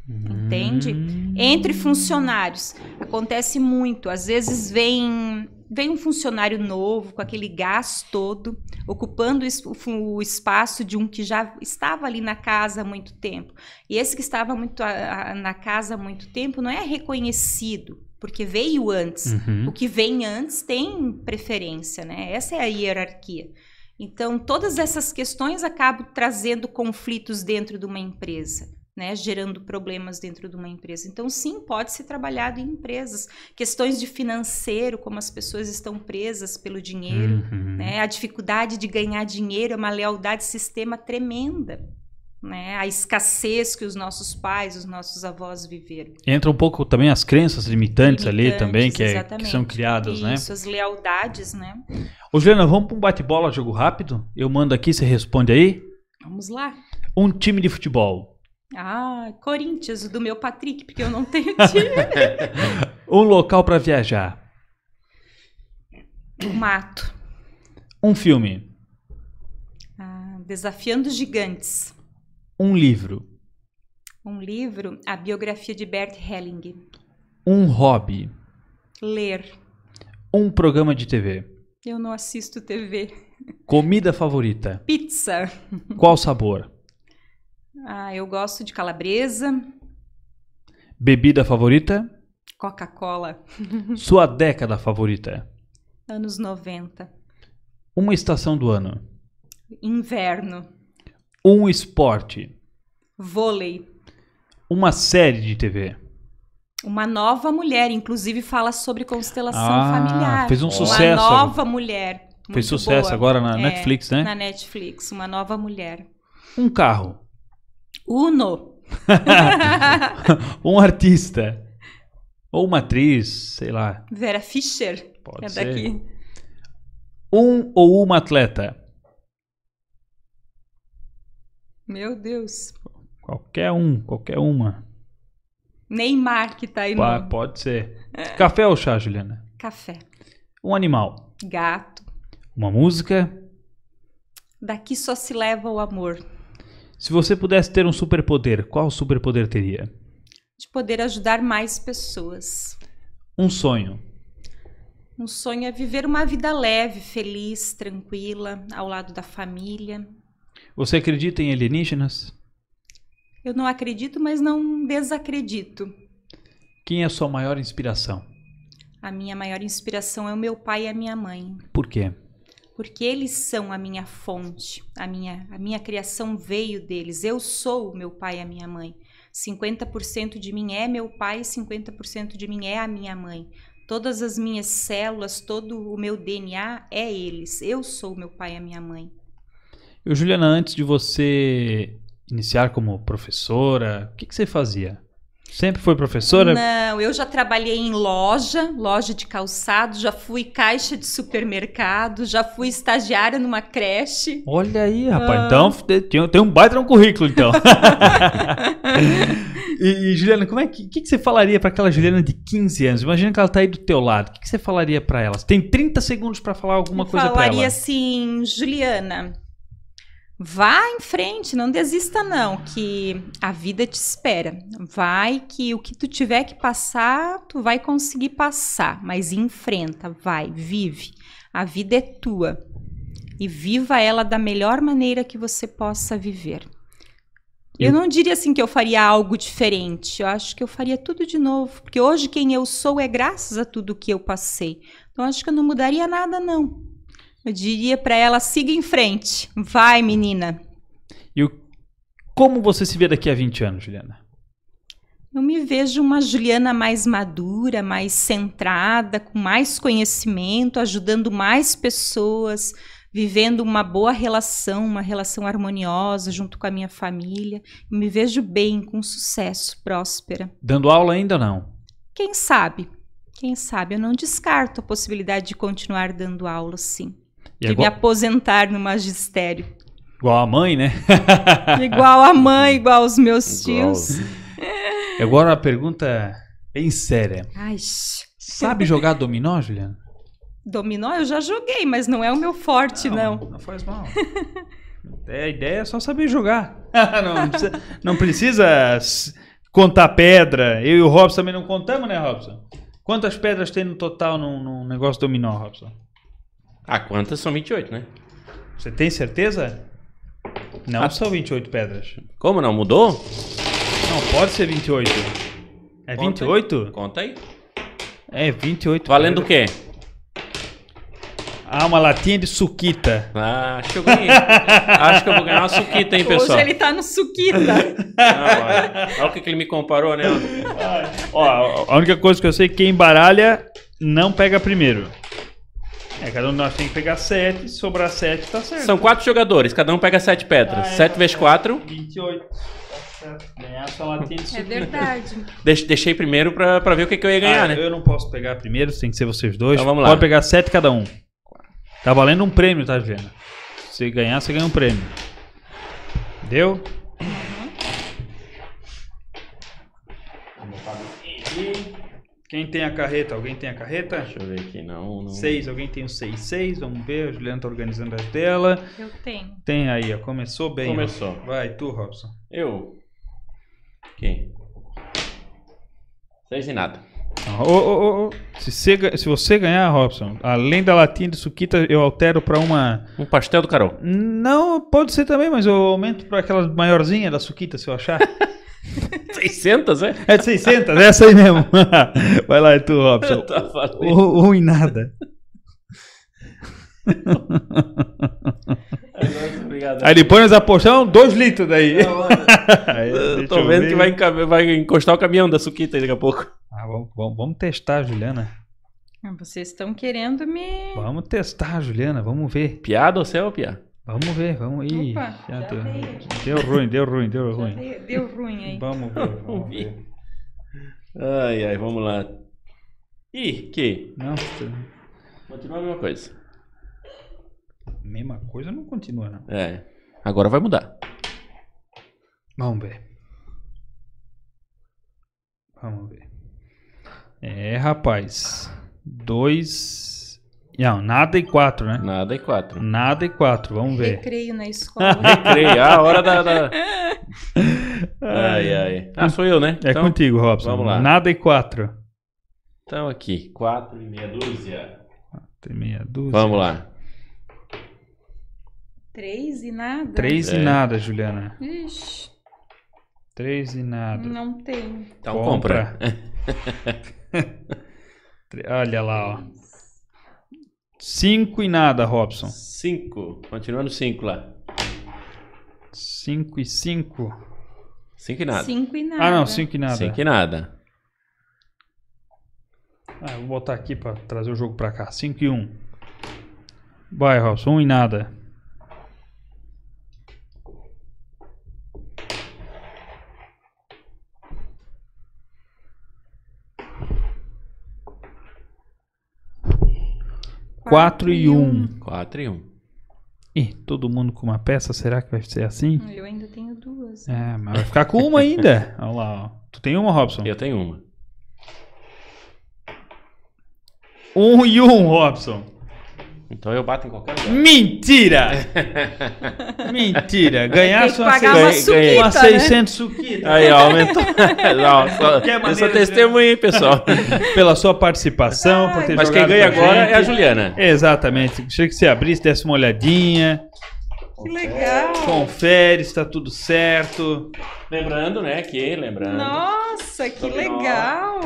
Entende? Entre funcionários acontece muito. Às vezes vem um funcionário novo com aquele gás todo, ocupando o espaço de um que já estava ali na casa há muito tempo. E esse que estava na casa há muito tempo não é reconhecido, porque veio antes. O que vem antes tem preferência, né? Essa é a hierarquia. Então, todas essas questões acabam trazendo conflitos dentro de uma empresa. Né, gerando problemas dentro de uma empresa. Então, sim, pode ser trabalhado em empresas. Questões de financeiro, como as pessoas estão presas pelo dinheiro, né, a dificuldade de ganhar dinheiro é uma lealdade sistema tremenda. Né, a escassez que os nossos pais, os nossos avós viveram. Entra um pouco também as crenças limitantes ali também, que são criadas, né? Isso, as lealdades, né? Ô, Juliana, vamos para um bate-bola, jogo rápido? Eu mando aqui, você responde aí? Vamos lá. Um time de futebol. Corinthians, do meu Patrick, porque eu não tenho time. Um local para viajar. O mato. Um filme. Desafiando Gigantes. Um livro. Um livro, a biografia de Bert Helling. Um hobby. Ler. Um programa de TV. Eu não assisto TV. Comida favorita. Pizza. Qual sabor? Eu gosto de calabresa. Bebida favorita? Coca-Cola. Sua década favorita? Anos 90. Uma estação do ano? Inverno. Um esporte? Vôlei. Uma série de TV? Uma Nova Mulher, inclusive fala sobre constelação familiar. Fez um sucesso. Uma Nova Mulher. Fez sucesso agora na Netflix, né? Na Netflix, Uma Nova Mulher. Um carro? Uno. Um artista? Ou uma atriz, sei lá. Vera Fischer. Pode é ser. Daqui. Um ou uma atleta? Meu Deus. Qualquer um, qualquer uma. Neymar que tá aí no... Pode ser. Café ou chá, Juliana? Café. Um animal? Gato. Uma música? Daqui só se leva o amor. Se você pudesse ter um superpoder, qual superpoder teria? De poder ajudar mais pessoas. Um sonho? Um sonho é viver uma vida leve, feliz, tranquila, ao lado da família. Você acredita em alienígenas? Eu não acredito, mas não desacredito. Quem é a sua maior inspiração? A minha maior inspiração é o meu pai e a minha mãe. Por quê? Porque eles são a minha fonte. A minha criação veio deles. Eu sou o meu pai e a minha mãe. 50% de mim é meu pai e 50% de mim é a minha mãe. Todas as minhas células, todo o meu DNA é eles. Eu sou o meu pai e a minha mãe. Juliana, antes de você iniciar como professora, o que você fazia? Sempre foi professora? Não, eu já trabalhei em loja de calçado, já fui caixa de supermercado, já fui estagiária numa creche. Olha aí, rapaz. Então, tem um baita no currículo, então. E Juliana, como é que você falaria para aquela Juliana de 15 anos? Imagina que ela tá aí do teu lado. O que você falaria para ela? Você tem 30 segundos para falar alguma coisa para ela. Falaria assim, Juliana, vá em frente, não desista não, que a vida te espera. Vai que o que tu tiver que passar, tu vai conseguir passar, mas enfrenta, vai, vive. A vida é tua e viva ela da melhor maneira que você possa viver. Eu não diria assim que eu faria algo diferente, eu acho que eu faria tudo de novo, porque hoje quem eu sou é graças a tudo que eu passei. Então acho que eu não mudaria nada não. Eu diria para ela, siga em frente, vai menina. E como você se vê daqui a 20 anos, Juliana? Eu me vejo uma Juliana mais madura, mais centrada, com mais conhecimento, ajudando mais pessoas, vivendo uma boa relação, uma relação harmoniosa junto com a minha família. Eu me vejo bem, com sucesso, próspera. Dando aula ainda ou não? Quem sabe? Quem sabe? Eu não descarto a possibilidade de continuar dando aula, sim. De me aposentar no magistério. Igual a mãe, né? Igual a mãe, igual os meus tios. Agora uma pergunta bem séria. Ai. Sabe jogar dominó, Juliana? Dominó eu já joguei, mas não é o meu forte, não. Não faz mal. A ideia é só saber jogar. não precisa contar pedra. Eu e o Robson também não contamos, né, Robson? Quantas pedras tem no total num negócio dominó, Robson? Quantas são 28, né? Você tem certeza? Não são 28 pedras. Como não? Mudou? Não, pode ser 28. É 28? Conta aí. É 28. Valendo o quê? Uma latinha de suquita. Acho que eu ganhei. Acho que eu vou ganhar uma suquita, hein, pessoal? Hoje ele tá no suquita. Olha o que ele me comparou, né? A única coisa que eu sei é que quem embaralha não pega primeiro. Cada um de nós tem que pegar 7, se sobrar 7 tá certo. São 4 jogadores, cada um pega 7 pedras. 7 vezes 4. 28. Tá certo. Ganhar essa latinha de suquita. É verdade. Deixei primeiro pra ver o que eu ia ganhar, né? Eu não posso pegar primeiro, tem que ser vocês dois. Então vamos lá. Pode pegar 7 cada um. Tá valendo um prêmio, tá, Juliana? Se ganhar, você ganha um prêmio. Deu? Quem tem a carreta? Alguém tem a carreta? Deixa eu ver aqui, não. 6, alguém tem o 6. 6, vamos ver. A Juliana tá organizando as dela. Eu tenho. Tem aí, ó. Começou bem. Começou. Robson. Vai, tu, Robson. Eu. Quem? 6 e nada. Se você ganhar, Robson, além da latinha de suquita, eu altero pra uma... Um pastel do Carol. Não, pode ser também, mas eu aumento pra aquela maiorzinha da suquita, se eu achar. 600, é? É de 600, é essa aí mesmo. Vai lá, é tu, Robson. Tá falando. Um em nada. Obrigado. Aí depois nós apostamos 2 litros daí. Eu tô vendo que vai encostar o caminhão da suquita aí daqui a pouco. Vamos testar, Juliana. Vocês estão querendo me... Vamos testar, Juliana, vamos ver. Piada ou céu, piada? Vamos ver, vamos ir. Opa, já deu ruim. Deu ruim aí. Vamos ver. Ai, vamos lá. Que? Não, Continua a mesma coisa. Mesma coisa não continua, não. Agora vai mudar. Vamos ver. Rapaz. 2... Não, nada e 4, né? Nada e 4. Nada e 4, vamos ver. Recreio na escola. Recreio, a hora da... Ai. Sou eu, né? É então, contigo, Robson. Vamos lá. Nada e 4. Então aqui, 4 e meia dúzia. Tem meia dúzia. Vamos lá. 3 e nada? 3 e nada, Juliana. Ixi, 3 e nada. não tem. Então compra. Olha lá, ó. 5 e nada, Robson. 5. Continuando 5 lá. 5 e 5. 5 e nada. 5 e nada. Ah, não, 5 e nada. 5 e nada. Ah, vou botar aqui pra trazer o jogo pra cá. 5 e 1. Vai, Robson. 1 e nada. Quatro e 1. 4 e 1. Ih, todo mundo com uma peça, será que vai ser assim? Eu ainda tenho 2. É, mas vai ficar com uma ainda. Olha lá, ó. Tu tem uma, Robson? Eu tenho uma. 1 e 1, Robson. Então eu bato em qualquer lugar. Mentira! Mentira. Ganhar Tem que pagar uma suquita, ganhei. uma né? 600 suquita. Aí, ó, aumentou. Não, só, Que eu maneiro, sou testemunha, hein, pessoal. Pela sua participação, por ter Mas quem jogado ganha com a agora gente. é a Juliana. Exatamente. Achei que você abrisse, desse uma olhadinha. Que legal. Confere se tá tudo certo. Lembrando, né, lembrando. Nossa, que Dominó. legal.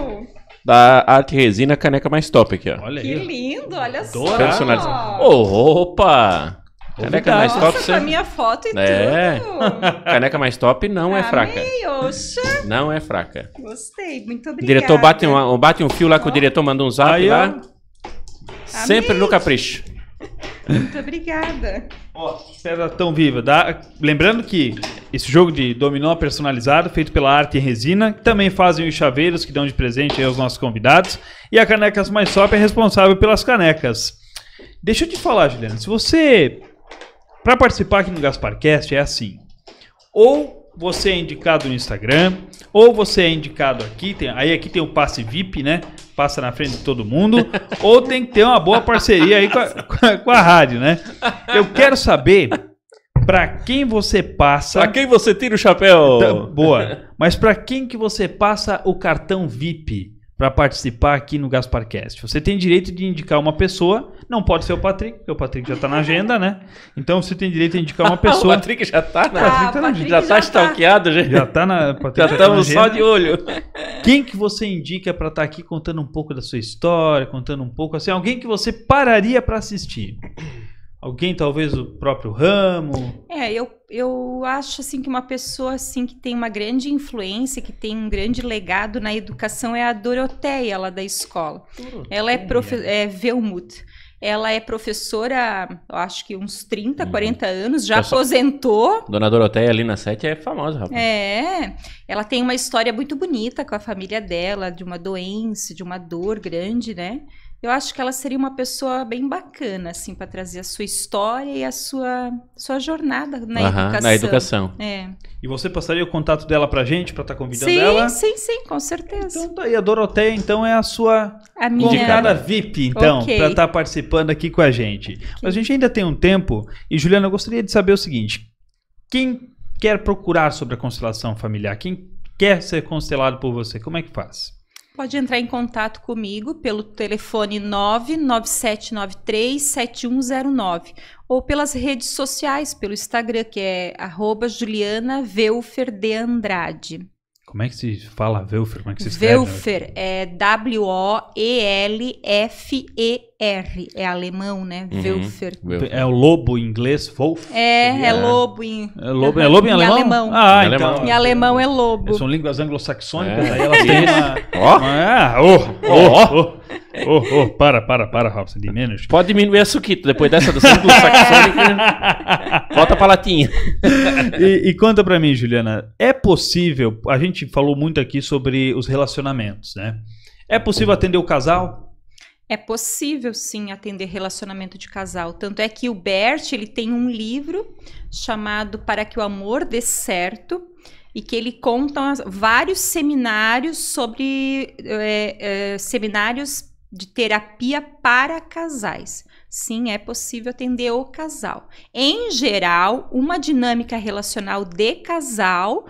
Da Arte Resina, caneca mais top aqui, ó. Olha Que aí. lindo, olha só. Dourado. Personalizado. Opa! Caneca mais Nossa, top, com a você... minha foto e É. tudo. Caneca mais top não é fraca. Amei, oxa. Não é fraca. Gostei, muito O obrigada. diretor bate um fio lá que o diretor manda um zap Aí, ó. lá. Sempre no capricho. Muito obrigada. Ó, pedra tão viva. Lembrando que esse jogo de dominó personalizado, feito pela Arte em Resina, também fazem os chaveiros que dão de presente aí aos nossos convidados. E a Canecas Mais Top é responsável pelas canecas. Deixa eu te falar, Juliana, se você... Para participar aqui no GasparCast é assim. Ou você é indicado no Instagram, ou você é indicado aqui, aí aqui tem o passe VIP, né? Passa na frente de todo mundo, ou tem que ter uma boa parceria aí com a rádio, né? Eu quero saber para quem você passa... Pra quem você tira o chapéu? Boa. Mas para quem que você passa o cartão VIP para participar aqui no GasparCast? Você tem direito de indicar uma pessoa, não pode ser o Patrick, porque o Patrick já tá na agenda, né? Então você tem direito de indicar uma pessoa... O Patrick já tá na... Patrick tá na- Patrick já tá stalkeado, já. Já tá na... Patrick Já tá na estamos só agenda. de olho. Quem que você indica para estar aqui contando um pouco da sua história, contando um pouco assim, alguém que você pararia para assistir? Alguém talvez do próprio ramo? Eu acho assim que uma pessoa assim que tem uma grande influência, que tem um grande legado na educação é a Doroteia lá da escola. Ela é Velmuth. Ela é professora, eu acho que uns 30, 40 anos, já Pessoal- aposentou. Dona Doroteia ali na 7 é famosa, rapaz. Ela tem uma história muito bonita com a família dela, de uma doença, de uma dor grande, né? Eu acho que ela seria uma pessoa bem bacana, assim, para trazer a sua história e a sua jornada na educação. Na educação. É. E você passaria o contato dela pra gente, pra estar convidando ela? Sim, com certeza. Então tá aí, a Doroteia então é a sua A minha... convidada VIP, então, Ok. pra estar participando aqui com a gente. Mas a gente ainda tem um tempo, e Juliana, eu gostaria de saber o seguinte, quem quer procurar sobre a constelação familiar, quem quer ser constelado por você, como é que faz? Pode entrar em contato comigo pelo telefone 997937109 ou pelas redes sociais, pelo Instagram, que é @JulianaVelferDeAndrade. Como é que se fala Velfer? Como é que se escreve? Velfer é W-O-E-L-F-E-R. É alemão, né? Uhum. Velfer. É o lobo em inglês, Wolf? É lobo em... É lobo em alemão? Ah, Em então. alemão. Em alemão é lobo. São línguas anglo-saxônicas, É. aí elas têm uma... Para, Robson, de menos. Pode diminuir a suquito. Depois dessa do anglo-saxônica, volta pra latinha. E conta pra mim, Juliana, é possível, a gente falou muito aqui sobre os relacionamentos, né? É possível atender o casal? É possível, sim, atender relacionamento de casal. Tanto é que o Bert, ele tem um livro chamado Para que o Amor Dê Certo, e que ele conta vários seminários sobre seminários de terapia para casais. Sim, é possível atender o casal. Em geral, uma dinâmica relacional de casal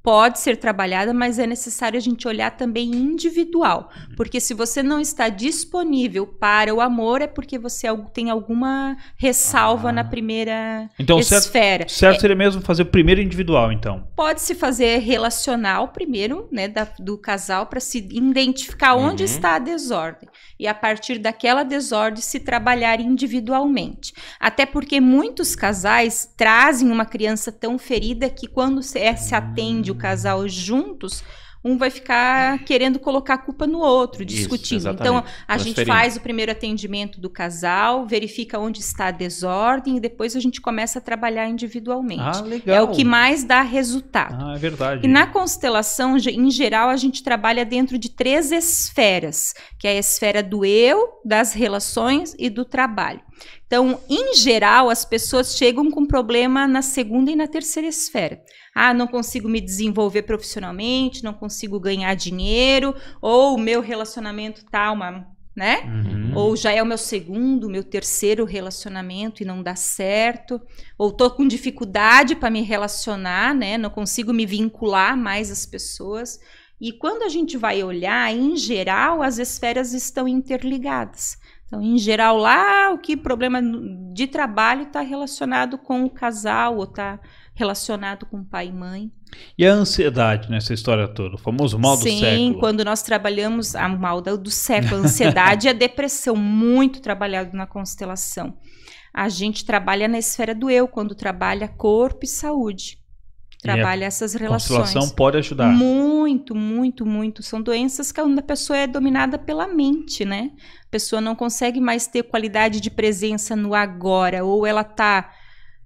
pode ser trabalhada, mas é necessário a gente olhar também individual. Porque se você não está disponível para o amor, é porque você tem alguma ressalva na primeira esfera. Certo seria mesmo fazer o primeiro individual, então. Pode-se fazer relacional primeiro, né, do casal, para se identificar onde está a desordem. E a partir daquela desordem se trabalhar individualmente. Até porque muitos casais trazem uma criança tão ferida que quando se atende o casal juntos, um vai ficar querendo colocar a culpa no outro, discutindo. Então, a gente faz o primeiro atendimento do casal, verifica onde está a desordem e depois a gente começa a trabalhar individualmente. Ah, legal. É o que mais dá resultado. Ah, é verdade. E na constelação, em geral, a gente trabalha dentro de 3 esferas, que é a esfera do eu, das relações e do trabalho. Então, em geral, as pessoas chegam com problema na segunda e na terceira esfera. Ah, não consigo me desenvolver profissionalmente, não consigo ganhar dinheiro, ou o meu relacionamento tá né? Ou já é o meu segundo, meu terceiro relacionamento e não dá certo, ou tô com dificuldade para me relacionar, né? Não consigo me vincular mais às pessoas. E quando a gente vai olhar, em geral, as esferas estão interligadas. Então, em geral, lá o que problema de trabalho está relacionado com o casal ou está relacionado com pai e mãe. E a ansiedade nessa história toda? O famoso mal do século? Sim, quando nós trabalhamos a mal do século, a ansiedade e a depressão, muito trabalhado na constelação. A gente trabalha na esfera do eu, quando trabalha corpo e saúde. Trabalha essas relações. A constelação pode ajudar. Muito, muito, muito. São doenças que a pessoa é dominada pela mente, né? A pessoa não consegue mais ter qualidade de presença no agora, ou ela está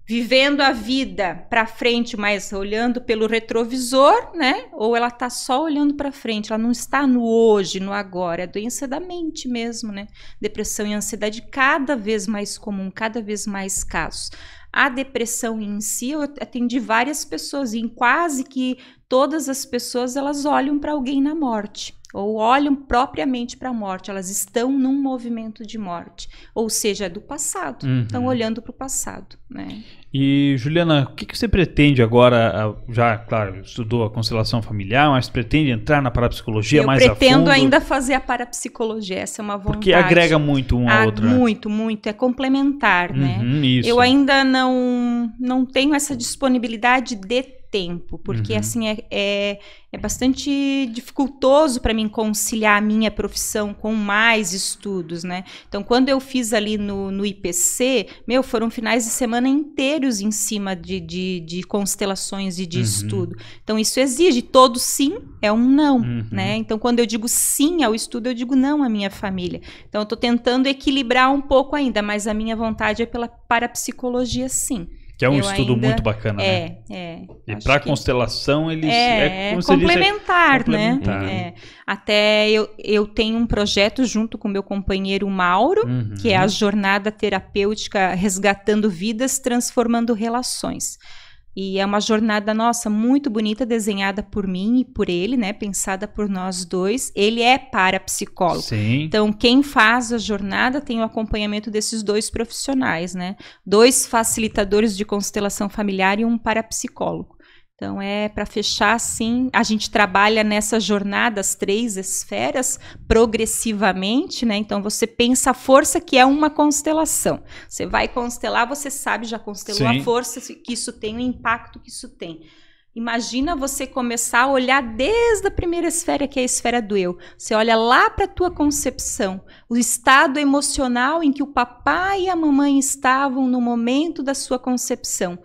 vivendo a vida para frente, mas olhando pelo retrovisor, né? Ou ela está só olhando para frente, ela não está no hoje, no agora. É doença da mente mesmo, né? Depressão e ansiedade cada vez mais comum, cada vez mais casos. A depressão em si, eu atendi várias pessoas, e em quase que todas as pessoas, elas olham para alguém na morte, ou olham propriamente para a morte, elas estão num movimento de morte, ou seja, é do passado, estão olhando para o passado, né? E, Juliana, o que você pretende agora? Já, claro, estudou a constelação familiar, mas pretende entrar na parapsicologia mais a fundo? Eu pretendo ainda fazer a parapsicologia, essa é uma vontade. Porque agrega muito uma a outra. Muito, muito, é complementar, né? Isso. Eu ainda não tenho essa disponibilidade de tempo, porque assim é bastante dificultoso para mim conciliar a minha profissão com mais estudos, né? Então, quando eu fiz ali no IPC, foram finais de semana inteiros em cima de constelações e de estudo. Então, isso exige, todo sim é um não, né? Então, quando eu digo sim ao estudo, eu digo não à minha família. Então, eu estou tentando equilibrar um pouco ainda, mas a minha vontade é pela parapsicologia, sim. Que é um estudo muito bacana, né? E para a constelação, eles como complementar, né? Até eu tenho um projeto junto com meu companheiro Mauro, que é a jornada terapêutica Resgatando Vidas, Transformando Relações. E é uma jornada, nossa, muito bonita, desenhada por mim e por ele, né? Pensada por nós dois. Ele é parapsicólogo. Sim. Então, quem faz a jornada tem o acompanhamento desses 2 profissionais, né? 2 facilitadores de constelação familiar e um parapsicólogo. Então, para fechar assim, a gente trabalha nessa jornada, as 3 esferas, progressivamente, né? Então, você pensa a força que é uma constelação. Você vai constelar, você sabe, já constelou a força que isso tem, o impacto que isso tem. Imagina você começar a olhar desde a primeira esfera, que é a esfera do eu. Você olha lá para a tua concepção, o estado emocional em que o papai e a mamãe estavam no momento da sua concepção.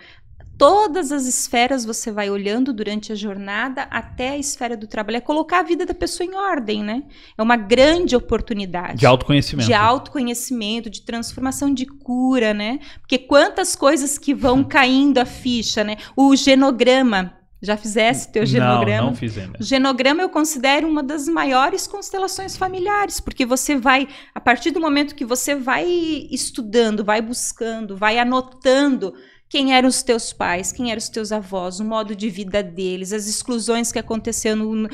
Todas as esferas você vai olhando durante a jornada até a esfera do trabalho. É colocar a vida da pessoa em ordem, né? É uma grande oportunidade. De autoconhecimento. De autoconhecimento, de transformação, de cura, né? Porque quantas coisas que vão caindo a ficha, né? O genograma. Já fizesse teu genograma? Não fiz ainda. O genograma eu considero uma das maiores constelações familiares, porque você vai, a partir do momento que você vai estudando, vai buscando, vai anotando Quem eram os teus pais, quem eram os teus avós, o modo de vida deles, as exclusões que aconteceram.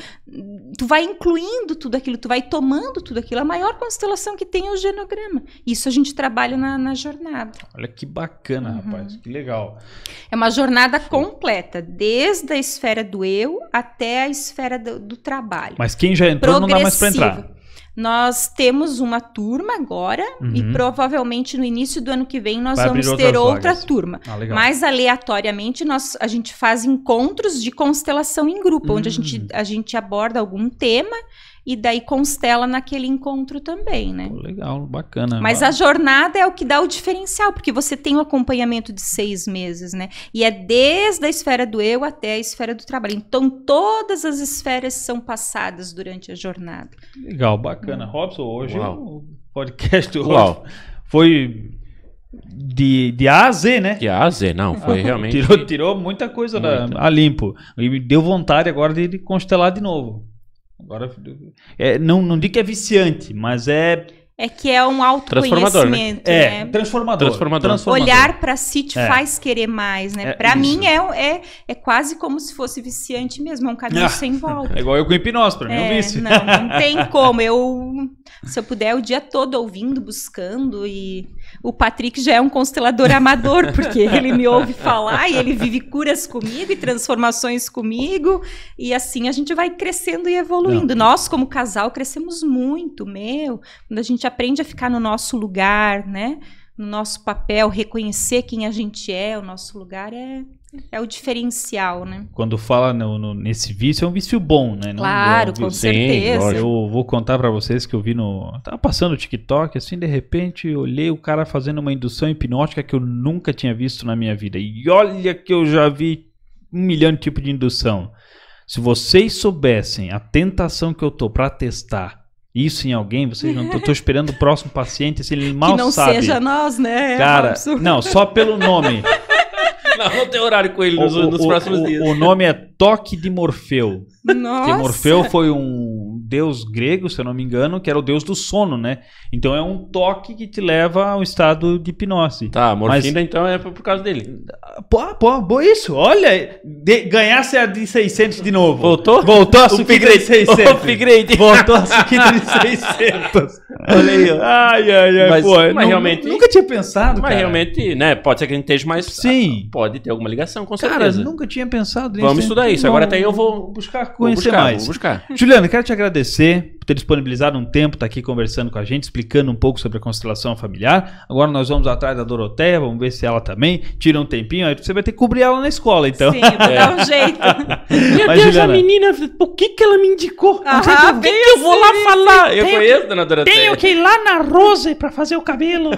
Tu vai incluindo tudo aquilo, tu vai tomando tudo aquilo. A maior constelação que tem é o genograma. Isso a gente trabalha na jornada. Olha que bacana, rapaz. Que legal. É uma jornada completa, desde a esfera do eu até a esfera do trabalho. Mas quem já entrou não dá mais para entrar. Nós temos uma turma agora e provavelmente no início do ano que vem nós vamos abrir ter outras outra vagas. turma. Legal. Mais aleatoriamente a gente faz encontros de constelação em grupo, onde a gente aborda algum tema e daí constela naquele encontro também, né? Pô, legal, bacana. Mas a jornada é o que dá o diferencial, porque você tem um acompanhamento de 6 meses, né? E é desde a esfera do eu até a esfera do trabalho. Então, todas as esferas são passadas durante a jornada. Legal, bacana. Robson, hoje Uau. o podcast Uau. foi de A a Z, né? De A a Z, não, foi realmente... Tirou muita coisa a limpo. E me deu vontade agora de constelar de novo. Agora, não digo que é viciante, mas é que é um autoconhecimento, né? Transformador. Olhar para si te faz querer mais, né? Para mim é quase como se fosse viciante mesmo, é um caminho sem volta. É igual eu com hipnose, para mim é um vício. Não tem como. Se eu puder o dia todo ouvindo, buscando, e o Patrick já é um constelador amador, porque ele me ouve falar e ele vive curas comigo e transformações comigo, e assim a gente vai crescendo e evoluindo. Nós, como casal, crescemos muito, quando a gente aprende a ficar no nosso lugar, né? No nosso papel, reconhecer quem a gente é, o nosso lugar é o diferencial, né? Quando fala nesse vício, é um vício bom, né? Claro, com certeza. Eu vou contar pra vocês que eu vi tava passando o TikTok, assim, de repente, olhei o cara fazendo uma indução hipnótica que eu nunca tinha visto na minha vida. E olha que eu já vi 1 milhão de tipos de indução. Se vocês soubessem a tentação que eu tô pra testar isso em alguém, vocês não... Eu tô esperando o próximo paciente, assim, ele mal sabe. Que não seja nós, né? Cara, Robson? não, só pelo nome. Não tem horário com ele nos próximos dias. O nome é Toque de Morfeu. Nossa. Porque Morfeu foi um deus grego, se eu não me engano, que era o deus do sono, né? Então é um toque que te leva ao estado de hipnose. Tá, a morfina então é por causa dele. Pô, isso, olha, ganhasse a de 600 de novo. Voltou a Suquita de 600. Upgrade. Voltou a Suquita de 600. Olha aí, ó. Ai, Mas pô. realmente... Nunca tinha pensado, Mas cara. realmente, né, pode ser que a gente esteja mais... Sim. Pode ter alguma ligação, com Cara, certeza. nunca tinha pensado nisso. Vamos estudar isso. Agora até eu vou conhecer mais. Vou buscar. Juliana, quero te agradecer por ter disponibilizado um tempo, tá aqui conversando com a gente, explicando um pouco sobre a constelação familiar. Agora nós vamos atrás da Doroteia, vamos ver se ela também tira um tempinho. Aí você vai ter que cobrir ela na escola, então. Sim, eu vou dar um jeito. Meu Mas, Deus, Juliana, a menina, por que ela me indicou? Por que eu vou lá falar? Eu conheço, dona Doroteia. Tenho que ir lá na Rose pra fazer o cabelo.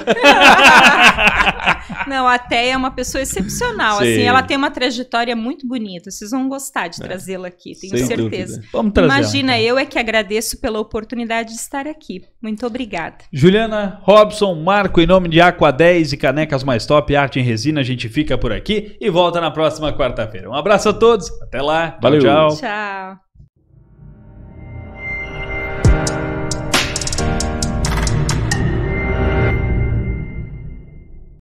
Não, a Teia é uma pessoa excepcional. Sim. Assim, ela tem uma trajetória muito bonita. Vocês vão gostar de trazê-la aqui, tenho Sem certeza. dúvida. Vamos trazer. Imagina, eu é que agradeço pela oportunidade de estar aqui. Muito obrigada. Juliana, Robson, Marco, em nome de Aqua 10 e Canecas Mais Top, Arte em Resina, a gente fica por aqui e volta na próxima quarta-feira. Um abraço a todos, até lá. Valeu. Tchau. Tchau.